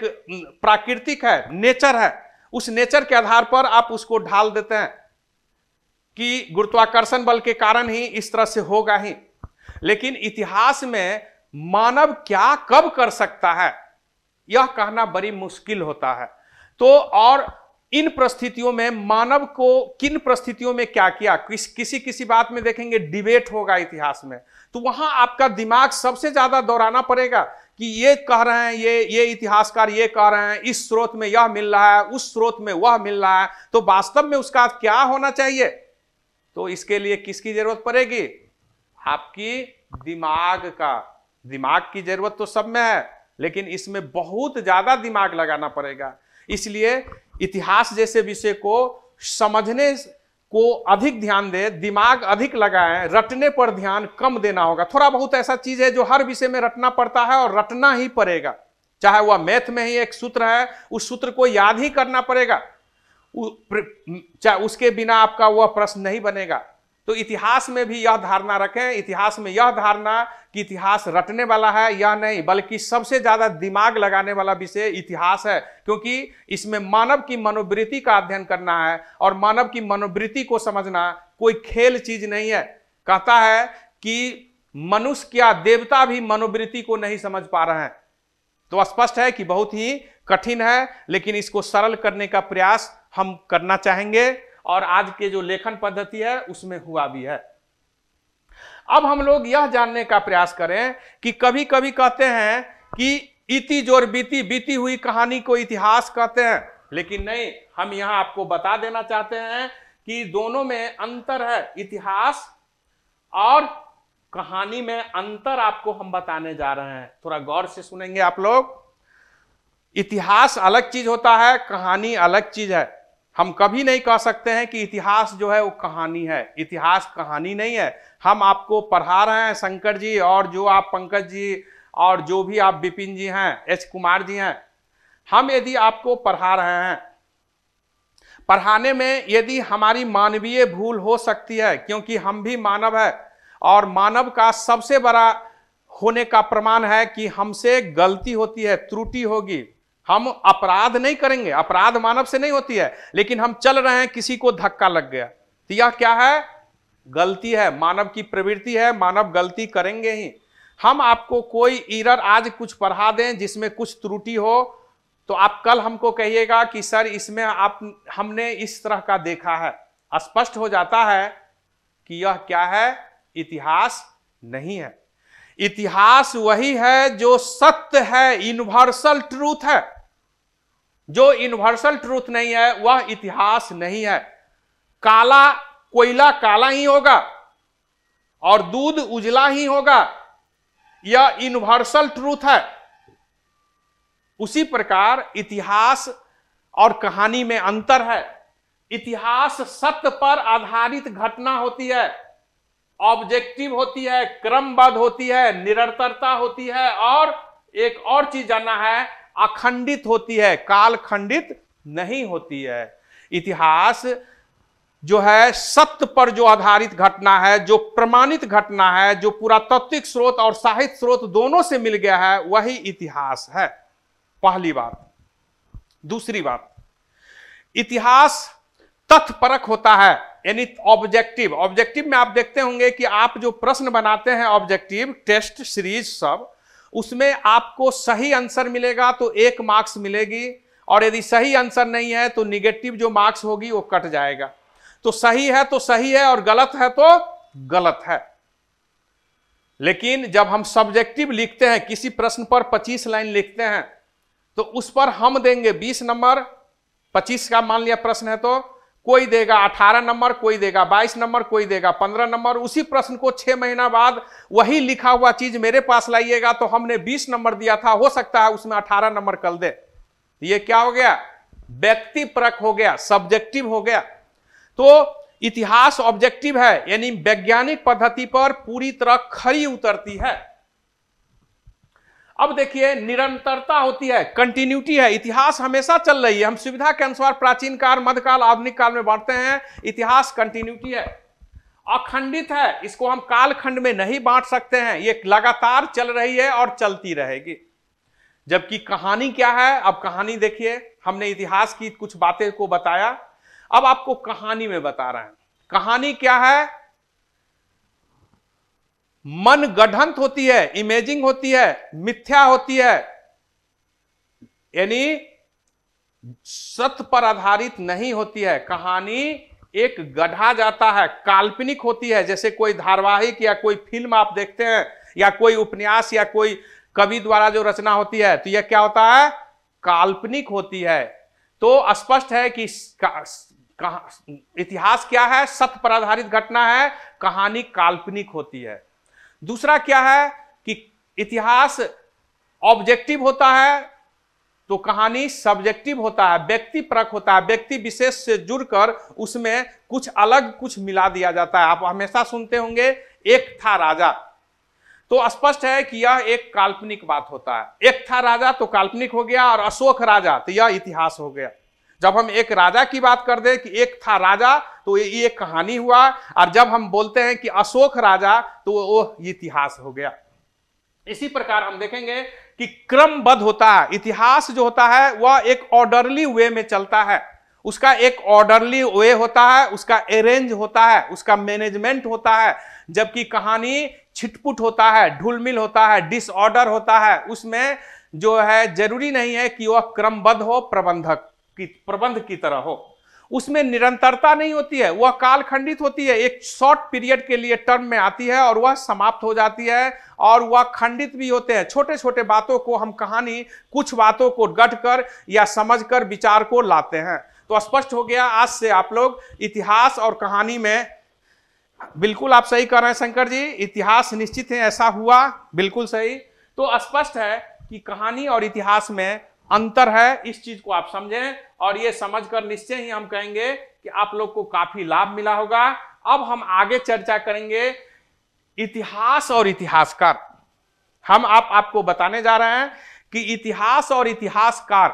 प्राकृतिक है, नेचर है, उस नेचर के आधार पर आप उसको ढाल देते हैं कि गुरुत्वाकर्षण बल के कारण ही इस तरह से होगा ही। लेकिन इतिहास में मानव क्या कब कर सकता है, यह कहना बड़ी मुश्किल होता है। तो और इन परिस्थितियों में मानव को किन परिस्थितियों में क्या किया, किसी बात में देखेंगे डिबेट होगा इतिहास में, तो वहां आपका दिमाग सबसे ज्यादा दौड़ाना पड़ेगा कि ये कह रहे हैं, ये इतिहासकार ये कह रहे हैं, इस स्रोत में यह मिल रहा है, उस स्रोत में वह मिल रहा है, तो वास्तव में उसका क्या होना चाहिए। तो इसके लिए किसकी जरूरत पड़ेगी, आपकी दिमाग की जरूरत तो सब में है, लेकिन इसमें बहुत ज्यादा दिमाग लगाना पड़ेगा। इसलिए इतिहास जैसे विषय को समझने को अधिक ध्यान दे, दिमाग अधिक लगाएं, रटने पर ध्यान कम देना होगा। थोड़ा बहुत ऐसा चीज है जो हर विषय में रटना पड़ता है और रटना ही पड़ेगा, चाहे वह मैथ में ही एक सूत्र है, उस सूत्र को याद ही करना पड़ेगा, चाहे उसके बिना आपका वह प्रश्न नहीं बनेगा। तो इतिहास में भी यह धारणा रखें, इतिहास में यह धारणा कि इतिहास रटने वाला है या नहीं, बल्कि सबसे ज्यादा दिमाग लगाने वाला विषय इतिहास है, क्योंकि इसमें मानव की मनोवृत्ति का अध्ययन करना है, और मानव की मनोवृत्ति को समझना कोई खेल चीज नहीं है। कहता है कि मनुष्य क्या देवता भी मनोवृत्ति को नहीं समझ पा रहे हैं। तो स्पष्ट है कि बहुत ही कठिन है, लेकिन इसको सरल करने का प्रयास हम करना चाहेंगे, और आज के जो लेखन पद्धति है उसमें हुआ भी है। अब हम लोग यह जानने का प्रयास करें कि कभी कभी कहते हैं कि इति जोर बीती, बीती हुई कहानी को इतिहास कहते हैं, लेकिन नहीं, हम यहां आपको बता देना चाहते हैं कि दोनों में अंतर है। इतिहास और कहानी में अंतर आपको हम बताने जा रहे हैं, थोड़ा गौर से सुनेंगे आप लोग। इतिहास अलग चीज होता है, कहानी अलग चीज है। हम कभी नहीं कह सकते हैं कि इतिहास जो है वो कहानी है, इतिहास कहानी नहीं है। हम आपको पढ़ा रहे हैं, शंकर जी और जो आप पंकज जी और जो भी आप विपिन जी हैं, एच कुमार जी हैं, हम यदि आपको पढ़ा रहे हैं, पढ़ाने में यदि हमारी मानवीय भूल हो सकती है, क्योंकि हम भी मानव है, और मानव का सबसे बड़ा होने का प्रमाण है कि हमसे गलती होती है, त्रुटि होगी। हम अपराध नहीं करेंगे, अपराध मानव से नहीं होती है, लेकिन हम चल रहे हैं, किसी को धक्का लग गया, तो यह क्या है, गलती है, मानव की प्रवृत्ति है, मानव गलती करेंगे ही। हम आपको कोई एरर आज कुछ पढ़ा दें जिसमें कुछ त्रुटि हो, तो आप कल हमको कहिएगा कि सर इसमें हमने इस तरह का देखा है, स्पष्ट हो जाता है कि यह क्या है, इतिहास नहीं है। इतिहास वही है जो सत्य है, यूनिवर्सल ट्रूथ है। जो यूनिवर्सल ट्रूथ नहीं है वह इतिहास नहीं है। काला कोयला काला ही होगा और दूध उजला ही होगा, यह यूनिवर्सल ट्रूथ है। उसी प्रकार इतिहास और कहानी में अंतर है। इतिहास सत्य पर आधारित घटना होती है, ऑब्जेक्टिव होती है, क्रमबद्ध होती है, निरंतरता होती है, और एक और चीज जानना है, अखंडित होती है, काल खंडित नहीं होती है। इतिहास जो है सत्य पर जो आधारित घटना है, जो प्रमाणित घटना है, जो पुरातात्विक स्रोत और साहित्य स्रोत दोनों से मिल गया है, वही इतिहास है। पहली बात। दूसरी बात, इतिहास तथ्यपरक होता है, यानी ऑब्जेक्टिव। ऑब्जेक्टिव में आप देखते होंगे कि आप जो प्रश्न बनाते हैं, ऑब्जेक्टिव टेस्ट सीरीज सब, उसमें आपको सही आंसर मिलेगा तो 1 मार्क्स मिलेगी, और यदि सही आंसर नहीं है तो निगेटिव जो मार्क्स होगी वो कट जाएगा। तो सही है तो सही है और गलत है तो गलत है। लेकिन जब हम सब्जेक्टिव लिखते हैं, किसी प्रश्न पर 25 लाइन लिखते हैं, तो उस पर हम देंगे 20 नंबर, 25 का मान लिया प्रश्न है तो कोई देगा 18 नंबर, कोई देगा 22 नंबर, कोई देगा 15 नंबर। उसी प्रश्न को 6 महीना बाद वही लिखा हुआ चीज मेरे पास लाइएगा तो हमने 20 नंबर दिया था, हो सकता है उसमें 18 नंबर कल दे। ये क्या हो गया? व्यक्तिपरक हो गया, सब्जेक्टिव हो गया। तो इतिहास ऑब्जेक्टिव है, यानी वैज्ञानिक पद्धति पर पूरी तरह खरी उतरती है। अब देखिए, निरंतरता होती है, कंटिन्यूटी है। इतिहास हमेशा चल रही है। हम सुविधा के अनुसार प्राचीन काल, मध्यकाल, आधुनिक काल में बांटते हैं। इतिहास कंटिन्यूटी है, अखंडित है। इसको हम कालखंड में नहीं बांट सकते हैं। ये लगातार चल रही है और चलती रहेगी। जबकि कहानी क्या है? अब कहानी देखिए, हमने इतिहास की कुछ बातें को बताया, अब आपको कहानी में बता रहे हैं। कहानी क्या है? मन गढ़ंत होती है, इमेजिंग होती है, मिथ्या होती है, यानी सत्य पर आधारित नहीं होती है। कहानी एक गढ़ा जाता है, काल्पनिक होती है। जैसे कोई धारावाहिक या कोई फिल्म आप देखते हैं, या कोई उपन्यास या कोई कवि द्वारा जो रचना होती है, तो यह क्या होता है? काल्पनिक होती है। तो स्पष्ट है कि इतिहास क्या है? सत्य पर आधारित घटना है, कहानी काल्पनिक होती है। दूसरा क्या है कि इतिहास ऑब्जेक्टिव होता है तो कहानी सब्जेक्टिव होता है, व्यक्तिपरक होता है। व्यक्ति विशेष से जुड़कर उसमें कुछ अलग कुछ मिला दिया जाता है। आप हमेशा सुनते होंगे एक था राजा, तो स्पष्ट है कि यह एक काल्पनिक बात होता है। एक था राजा तो काल्पनिक हो गया, और अशोक राजा तो यह इतिहास हो गया। जब हम एक राजा की बात कर दे कि एक था राजा तो ये एक कहानी हुआ, और जब हम बोलते हैं कि अशोक राजा तो वो इतिहास हो गया। इसी प्रकार हम देखेंगे कि क्रमबद्ध होता है। इतिहास जो होता है वह एक ऑर्डरली वे में चलता है। उसका एक ऑर्डरली वे होता है, उसका अरेंज होता है, उसका मैनेजमेंट होता है। जबकि कहानी छिटपुट होता है, ढुलमिल होता है, डिसऑर्डर होता है। उसमें जो है जरूरी नहीं है कि वह क्रमबद्ध हो, प्रबंध की तरह हो। उसमें निरंतरता नहीं होती है, वह कालखंडित होती है। एक शॉर्ट पीरियड के लिए टर्म में आती है और वह समाप्त हो जाती है, और वह खंडित भी होते हैं। छोटे छोटे बातों को हम कहानी, कुछ बातों को गढ़कर या समझकर विचार को लाते हैं। तो स्पष्ट हो गया आज से आप लोग इतिहास और कहानी में, बिल्कुल आप सही कर रहे हैं शंकर जी, इतिहास निश्चित है ऐसा हुआ, बिल्कुल सही। तो स्पष्ट है कि कहानी और इतिहास में अंतर है। इस चीज को आप समझें, और ये समझकर निश्चय ही हम कहेंगे कि आप लोग को काफी लाभ मिला होगा। अब हम आगे चर्चा करेंगे इतिहास और इतिहासकार। हम आपको बताने जा रहे हैं कि इतिहास और इतिहासकार।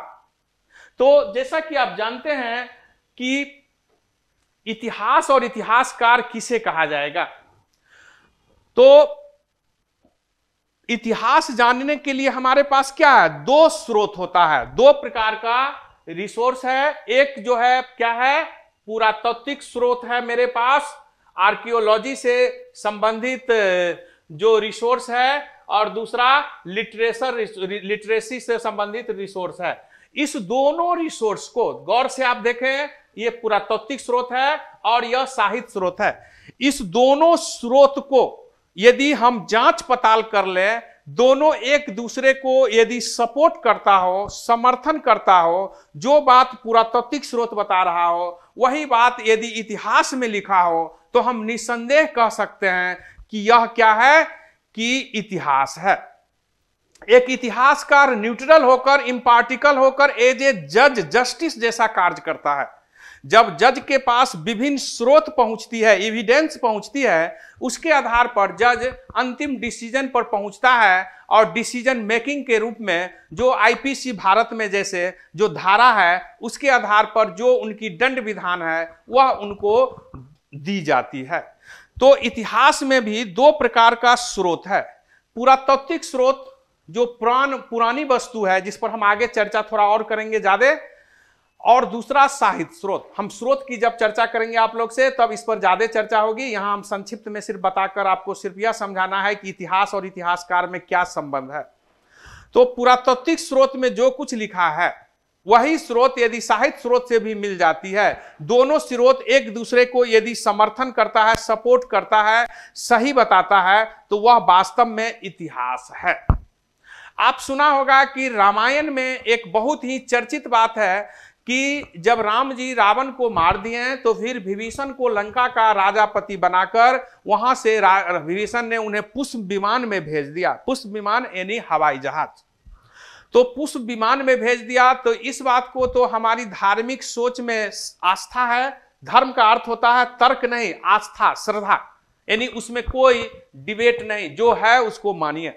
तो जैसा कि आप जानते हैं कि इतिहास और इतिहासकार किसे कहा जाएगा, तो इतिहास जानने के लिए हमारे पास क्या है? दो स्रोत होता है, दो प्रकार का रिसोर्स है। एक जो है क्या है? पुरातात्विक स्रोत है मेरे पास, आर्कियोलॉजी से संबंधित जो रिसोर्स है, और दूसरा लिटरेसी से संबंधित रिसोर्स है। इस दोनों रिसोर्स को गौर से आप देखें, ये पुरातात्विक स्रोत है और यह साहित्य स्रोत है। इस दोनों स्रोत को यदि हम जांच पड़ताल कर लें, दोनों एक दूसरे को यदि सपोर्ट करता हो, समर्थन करता हो, जो बात पुरातात्विक स्रोत बता रहा हो वही बात यदि इतिहास में लिखा हो, तो हम निसंदेह कह सकते हैं कि यह क्या है? कि इतिहास है। एक इतिहासकार न्यूट्रल होकर, इम्पार्टिकल होकर, एज ए जज, जस्टिस जैसा कार्य करता है। जब जज के पास विभिन्न स्रोत पहुंचती है, एविडेंस पहुंचती है, उसके आधार पर जज अंतिम डिसीजन पर पहुंचता है, और डिसीजन मेकिंग के रूप में जो आईपीसी भारत में जैसे जो धारा है, उसके आधार पर जो उनकी दंड विधान है वह उनको दी जाती है। तो इतिहास में भी दो प्रकार का स्रोत है। पुरातात्विक स्रोत जो पुरानी वस्तु है, जिस पर हम आगे चर्चा थोड़ा और करेंगे ज्यादा, और दूसरा साहित्य स्रोत। हम स्रोत की जब चर्चा करेंगे आप लोग से तब इस पर ज्यादा चर्चा होगी। यहां हम संक्षिप्त में सिर्फ बताकर आपको सिर्फ यह समझाना है कि इतिहास और इतिहासकार में क्या संबंध है। तो पुरातात्विक स्रोत में जो कुछ लिखा है वही स्रोत यदि साहित्य स्रोत से भी मिल जाती है, दोनों स्रोत एक दूसरे को यदि समर्थन करता है, सपोर्ट करता है, सही बताता है, तो वह वास्तव में इतिहास है। आप सुना होगा कि रामायण में एक बहुत ही चर्चित बात है कि जब राम जी रावण को मार दिए तो फिर विभीषण को लंका का राजापति बनाकर वहां से विभीषण ने उन्हें पुष्प विमान में भेज दिया। पुष्प विमान यानी हवाई जहाज। तो पुष्प विमान में भेज दिया। तो इस बात को तो हमारी धार्मिक सोच में आस्था है। धर्म का अर्थ होता है तर्क नहीं, आस्था, श्रद्धा, यानी उसमें कोई डिबेट नहीं, जो है उसको मानिए।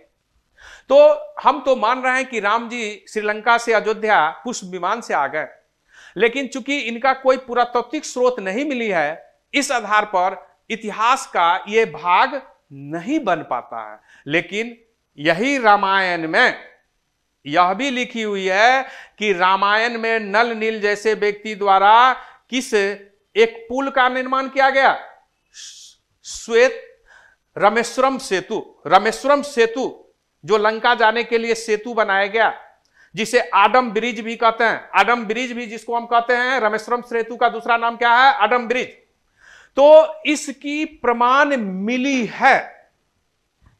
तो हम तो मान रहे हैं कि राम जी श्रीलंका से अयोध्या पुष्प विमान से आ गए, लेकिन चूंकि इनका कोई पुरातात्विक स्रोत नहीं मिली है, इस आधार पर इतिहास का यह भाग नहीं बन पाता है। लेकिन यही रामायण में यह भी लिखी हुई है कि रामायण में नल नील जैसे व्यक्ति द्वारा किस एक पुल का निर्माण किया गया, श्वेत रामेश्वरम सेतु। रामेश्वरम सेतु जो लंका जाने के लिए सेतु बनाया गया, जिसे आडम ब्रिज भी कहते हैं। आडम ब्रिज भी जिसको हम कहते हैं, रामेश्वरम सेतु का दूसरा नाम क्या है, आडम ब्रिज। तो इसकी प्रमाण मिली है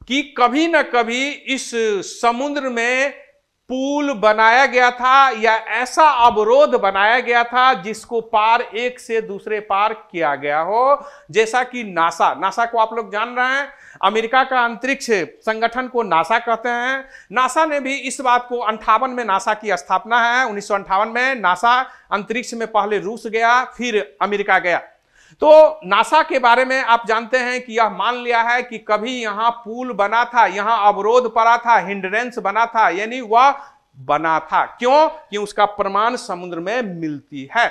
कि कभी ना कभी इस समुद्र में पुल बनाया गया था या ऐसा अवरोध बनाया गया था जिसको पार एक से दूसरे पार किया गया हो। जैसा कि नासा को आप लोग जान रहे हैं, अमेरिका का अंतरिक्ष संगठन को नासा कहते हैं। नासा ने भी इस बात को 58 में नासा की स्थापना है। 1958 में नासा अंतरिक्ष में पहले रूस गया, फिर अमेरिका गया। तो नासा के बारे में आप जानते हैं कि यह मान लिया है कि कभी यहां पुल बना था, यहां अवरोध पड़ा था, हिंड्रेंस बना था, यानी वह बना था। क्यों? कि उसका प्रमाण समुद्र में मिलती है।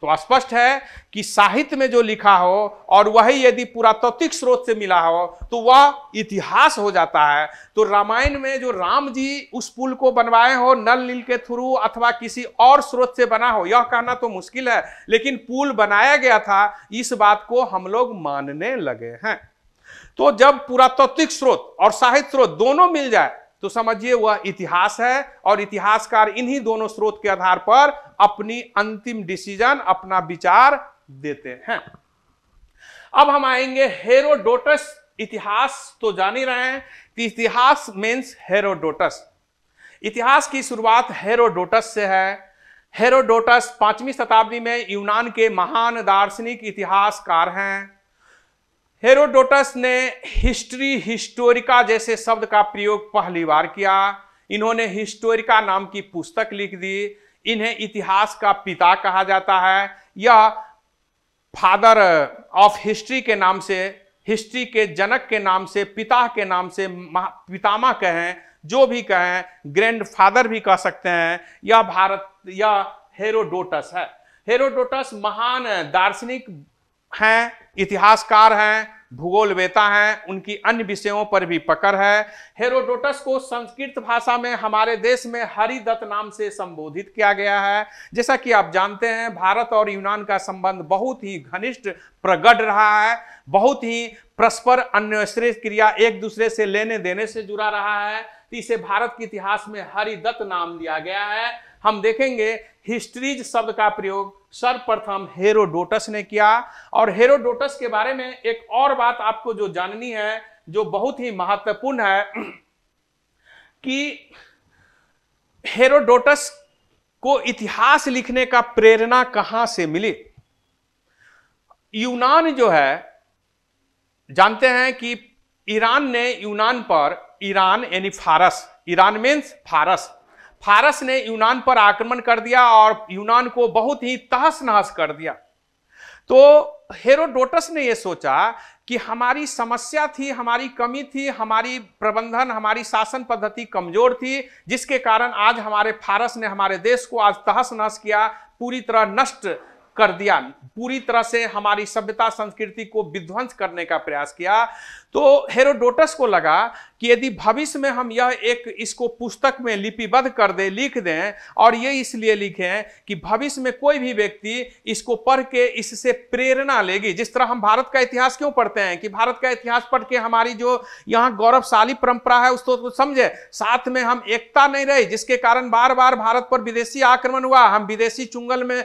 तो स्पष्ट है कि साहित्य में जो लिखा हो और वही यदि पुरातात्विक स्रोत से मिला हो तो वह इतिहास हो जाता है। तो रामायण में जो राम जी उस पुल को बनवाए हो नल नील के थ्रू अथवा किसी और स्रोत से बना हो, यह कहना तो मुश्किल है, लेकिन पुल बनाया गया था, इस बात को हम लोग मानने लगे हैं। तो जब पुरातात्विक स्रोत और साहित्य स्रोत दोनों मिल जाए तो समझिए वह इतिहास है, और इतिहासकार इन्हीं दोनों स्रोत के आधार पर अपनी अंतिम डिसीजन, अपना विचार देते हैं। अब हम आएंगे हेरोडोटस। इतिहास तो जान ही रहे हैं कि इतिहास मीन्स हेरोडोटस। इतिहास की शुरुआत हेरोडोटस से है। हेरोडोटस 5वीं शताब्दी में यूनान के महान दार्शनिक इतिहासकार हैं। हेरोडोटस ने हिस्ट्री, हिस्टोरिका जैसे शब्द का प्रयोग पहली बार किया। इन्होंने हिस्टोरिका नाम की पुस्तक लिख दी। इन्हें इतिहास का पिता कहा जाता है। यह फादर ऑफ हिस्ट्री के नाम से, हिस्ट्री के जनक के नाम से, पिता के नाम से, पितामह कहें, जो भी कहें, ग्रैंड फादर भी कह सकते हैं। यह हेरोडोटस है। हेरोडोटस महान दार्शनिक हैं, इतिहासकार हैं, भूगोलवेता हैं। उनकी अन्य विषयों पर भी पकड़ है। हेरोडोटस को संस्कृत भाषा में हमारे देश में हरिदत्त नाम से संबोधित किया गया है। जैसा कि आप जानते हैं, भारत और यूनान का संबंध बहुत ही घनिष्ठ प्रगढ़ रहा है, बहुत ही परस्पर अन्योन्याश्रय क्रिया, एक दूसरे से लेने देने से जुड़ा रहा है। तो इसे भारत के इतिहास में हरिदत्त नाम दिया गया है। हम देखेंगे हिस्ट्रीज शब्द का प्रयोग सर्वप्रथम हेरोडोटस ने किया। और हेरोडोटस के बारे में एक और बात आपको जो जाननी है, जो बहुत ही महत्वपूर्ण है, कि हेरोडोटस को इतिहास लिखने का प्रेरणा कहां से मिली। यूनान जो है, जानते हैं कि ईरान ने यूनान पर, ईरान यानी फारस, ईरान मीन्स फारस, फारस ने यूनान पर आक्रमण कर दिया और यूनान को बहुत ही तहस नहस कर दिया। तो हेरोडोटस ने यह सोचा कि हमारी समस्या थी, हमारी कमी थी, हमारी प्रबंधन, हमारी शासन पद्धति कमजोर थी, जिसके कारण आज हमारे फारस ने हमारे देश को आज तहस नहस किया, पूरी तरह नष्ट कर दिया, पूरी तरह से हमारी सभ्यता संस्कृति को विध्वंस करने का प्रयास किया। तो हेरोडोटस को लगा कि यदि भविष्य में हम इसको पुस्तक में लिपिबद्ध कर दें, लिख दें, और ये इसलिए लिखें कि भविष्य में कोई भी व्यक्ति इसको पढ़ के इससे प्रेरणा लेगी। जिस तरह हम भारत का इतिहास क्यों पढ़ते हैं कि भारत का इतिहास पढ़ के हमारी जो यहाँ गौरवशाली परंपरा है उसको समझे, साथ में हम एकता नहीं रही, जिसके कारण बार बार भारत पर विदेशी आक्रमण हुआ, हम विदेशी चुंगल में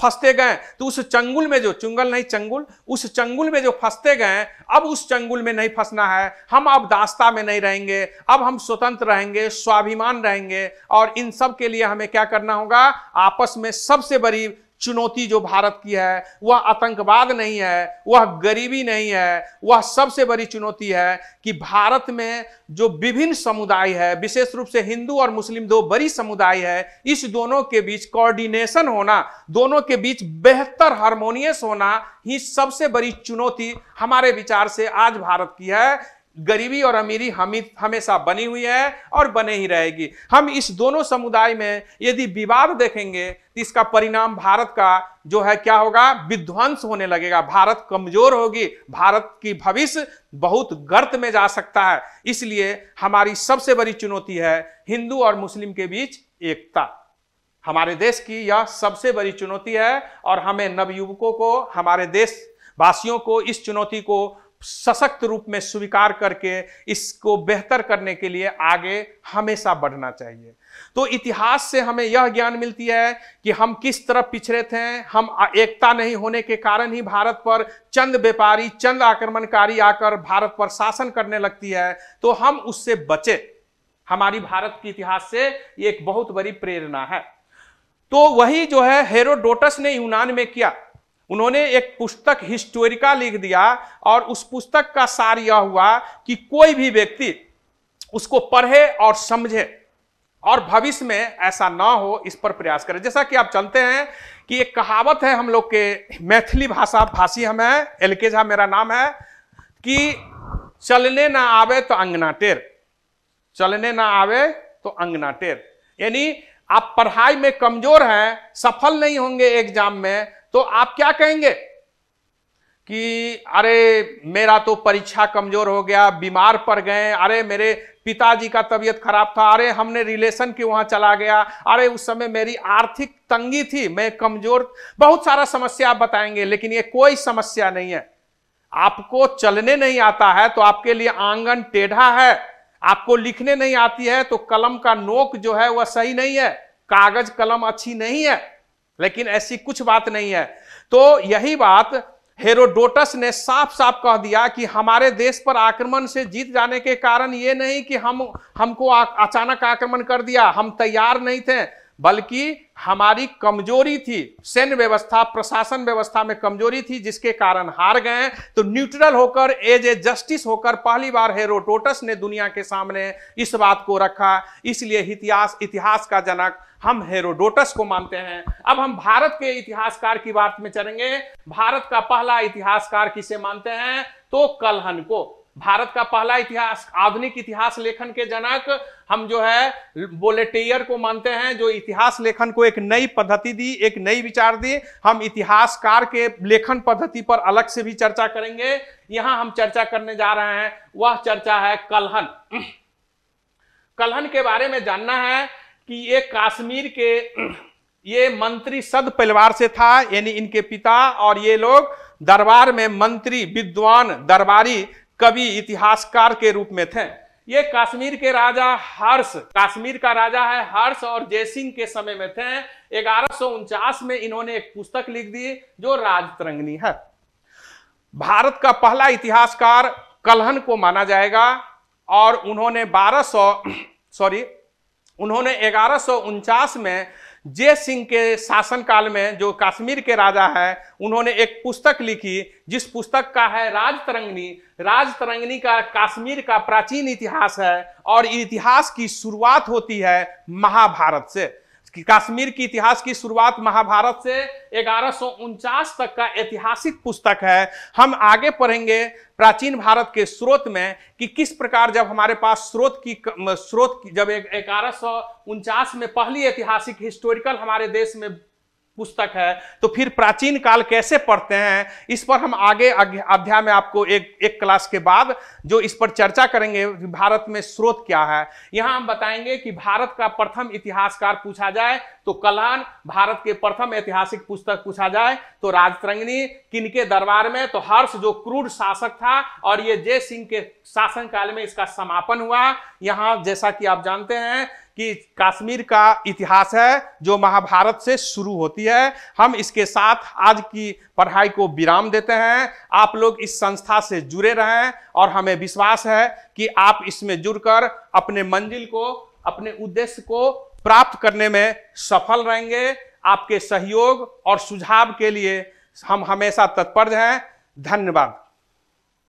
फंसते गए, गए तो उस चंगुल में, जो चुंगल नहीं चंगुल, उस चंगुल में जो फंसते गए, अब उस चंगुल में नहीं फंसना है। हम अब दास्ता में नहीं रहेंगे, अब हम स्वतंत्र रहेंगे, स्वाभिमान रहेंगे। और इन सब के लिए हमें क्या करना होगा? आपस में सबसे बड़ी चुनौती जो भारत की है वह आतंकवाद नहीं है, वह गरीबी नहीं है, वह सबसे बड़ी चुनौती है कि भारत में जो विभिन्न समुदाय है, विशेष रूप से हिंदू और मुस्लिम दो बड़ी समुदाय है, इस दोनों के बीच कोऑर्डिनेशन होना, दोनों के बीच बेहतर हार्मोनियस होना ही सबसे बड़ी चुनौती हमारे विचार से आज भारत की है। गरीबी और अमीरी हमेशा बनी हुई है और बने ही रहेगी। हम इस दोनों समुदाय में यदि विवाद देखेंगे तो इसका परिणाम भारत का जो है क्या होगा? विध्वंस होने लगेगा, भारत कमजोर होगी, भारत की भविष्य बहुत गर्त में जा सकता है। इसलिए हमारी सबसे बड़ी चुनौती है हिंदू और मुस्लिम के बीच एकता। हमारे देश की यह सबसे बड़ी चुनौती है और हमें नवयुवकों को, हमारे देशवासियों को इस चुनौती को सशक्त रूप में स्वीकार करके इसको बेहतर करने के लिए आगे हमेशा बढ़ना चाहिए। तो इतिहास से हमें यह ज्ञान मिलती है कि हम किस तरफ पिछड़े थे। हम एकता नहीं होने के कारण ही भारत पर चंद व्यापारी, चंद आक्रमणकारी आकर भारत पर शासन करने लगती है, तो हम उससे बचे। हमारी भारत के इतिहास से ये एक बहुत बड़ी प्रेरणा है। तो वही जो है हेरोडोटस ने यूनान में किया। उन्होंने एक पुस्तक हिस्टोरिका लिख दिया और उस पुस्तक का सार यह हुआ कि कोई भी व्यक्ति उसको पढ़े और समझे और भविष्य में ऐसा ना हो इस पर प्रयास करे। जैसा कि आप जानते हैं कि एक कहावत है हम लोग के मैथिली भाषी हम है, एलके झा मेरा नाम है, कि चलने ना आवे तो अंगना टेर, चलने ना आवे तो अंगना टेर। यानी आप पढ़ाई में कमजोर हैं, सफल नहीं होंगे एग्जाम में, तो आप क्या कहेंगे कि अरे मेरा तो परीक्षा कमजोर हो गया, बीमार पड़ गए, अरे मेरे पिताजी का तबीयत खराब था, अरे हमने रिलेशन के वहां चला गया, अरे उस समय मेरी आर्थिक तंगी थी, मैं कमजोर, बहुत सारा समस्या आप बताएंगे। लेकिन ये कोई समस्या नहीं है। आपको चलने नहीं आता है तो आपके लिए आंगन टेढ़ा है, आपको लिखने नहीं आती है तो कलम का नोक जो है वह सही नहीं है, कागज कलम अच्छी नहीं है। लेकिन ऐसी कुछ बात नहीं है। तो यही बात हेरोडोटस ने साफ साफ कह दिया कि हमारे देश पर आक्रमण से जीत जाने के कारण ये नहीं कि हमको अचानक आक्रमण कर दिया, हम तैयार नहीं थे, बल्कि हमारी कमजोरी थी, सैन्य व्यवस्था, प्रशासन व्यवस्था में कमजोरी थी, जिसके कारण हार गए। तो न्यूट्रल होकर, एज ए जस्टिस होकर पहली बार हेरोडोटस ने दुनिया के सामने इस बात को रखा। इसलिए इतिहास का जनक हम हेरोडोटस को मानते हैं। अब हम भारत के इतिहासकार की बात में चलेंगे। भारत का पहला इतिहासकार किसे मानते हैं? तो कलहन को। भारत का पहला इतिहास, आधुनिक इतिहास लेखन के जनक हम जो है वोल्टेयर को मानते हैं, जो इतिहास लेखन को एक नई पद्धति दी, एक नई विचार दी। हम इतिहासकार के लेखन पद्धति पर अलग से भी चर्चा करेंगे। यहां हम चर्चा करने जा रहे हैं, वह चर्चा है कलहन। कलहन के बारे में जानना है कि ये कश्मीर के ये मंत्री सद परिवार से था, यानी इनके पिता, और ये लोग दरबार में मंत्री, विद्वान, दरबारी, कवि, इतिहासकार के रूप में थे। ये कश्मीर के राजा हर्ष, कश्मीर का राजा है हर्ष, और जयसिंह के समय में थे। 1149 में इन्होंने एक पुस्तक लिख दी जो राजतरंगिणी है। भारत का पहला इतिहासकार कलहन को माना जाएगा और उन्होंने 1149 में जय सिंह के शासनकाल में, जो कश्मीर के राजा है, उन्होंने एक पुस्तक लिखी जिस पुस्तक का है राजतरंगिणी। राजतरंगिणी का कश्मीर का प्राचीन इतिहास है और इतिहास की शुरुआत होती है महाभारत से। कश्मीर की इतिहास की शुरुआत महाभारत से 1149 तक का ऐतिहासिक पुस्तक है। हम आगे पढ़ेंगे प्राचीन भारत के स्रोत में कि किस प्रकार जब हमारे पास जब 1149 में पहली ऐतिहासिक हिस्टोरिकल हमारे देश में पुस्तक है, तो फिर प्राचीन काल कैसे पढ़ते हैं, इस पर हम आगे अध्याय में आपको एक क्लास के बाद जो इस पर चर्चा करेंगे, भारत में स्रोत क्या है। यहां हम बताएंगे कि भारत का प्रथम इतिहासकार पूछा जाए तो कलहन, भारत के प्रथम ऐतिहासिक पुस्तक पूछा जाए तो राजतरंगिणी, किनके दरबार में, तो हर्ष जो क्रूर शासक था, और ये जय सिंह के शासनकाल में इसका समापन हुआ। यहां जैसा कि आप जानते हैं कि कश्मीर का इतिहास है जो महाभारत से शुरू होती है। हम इसके साथ आज की पढ़ाई को विराम देते हैं। आप लोग इस संस्था से जुड़े रहें और हमें विश्वास है कि आप इसमें जुड़कर अपने मंजिल को, अपने उद्देश्य को प्राप्त करने में सफल रहेंगे। आपके सहयोग और सुझाव के लिए हम हमेशा तत्पर हैं। धन्यवाद।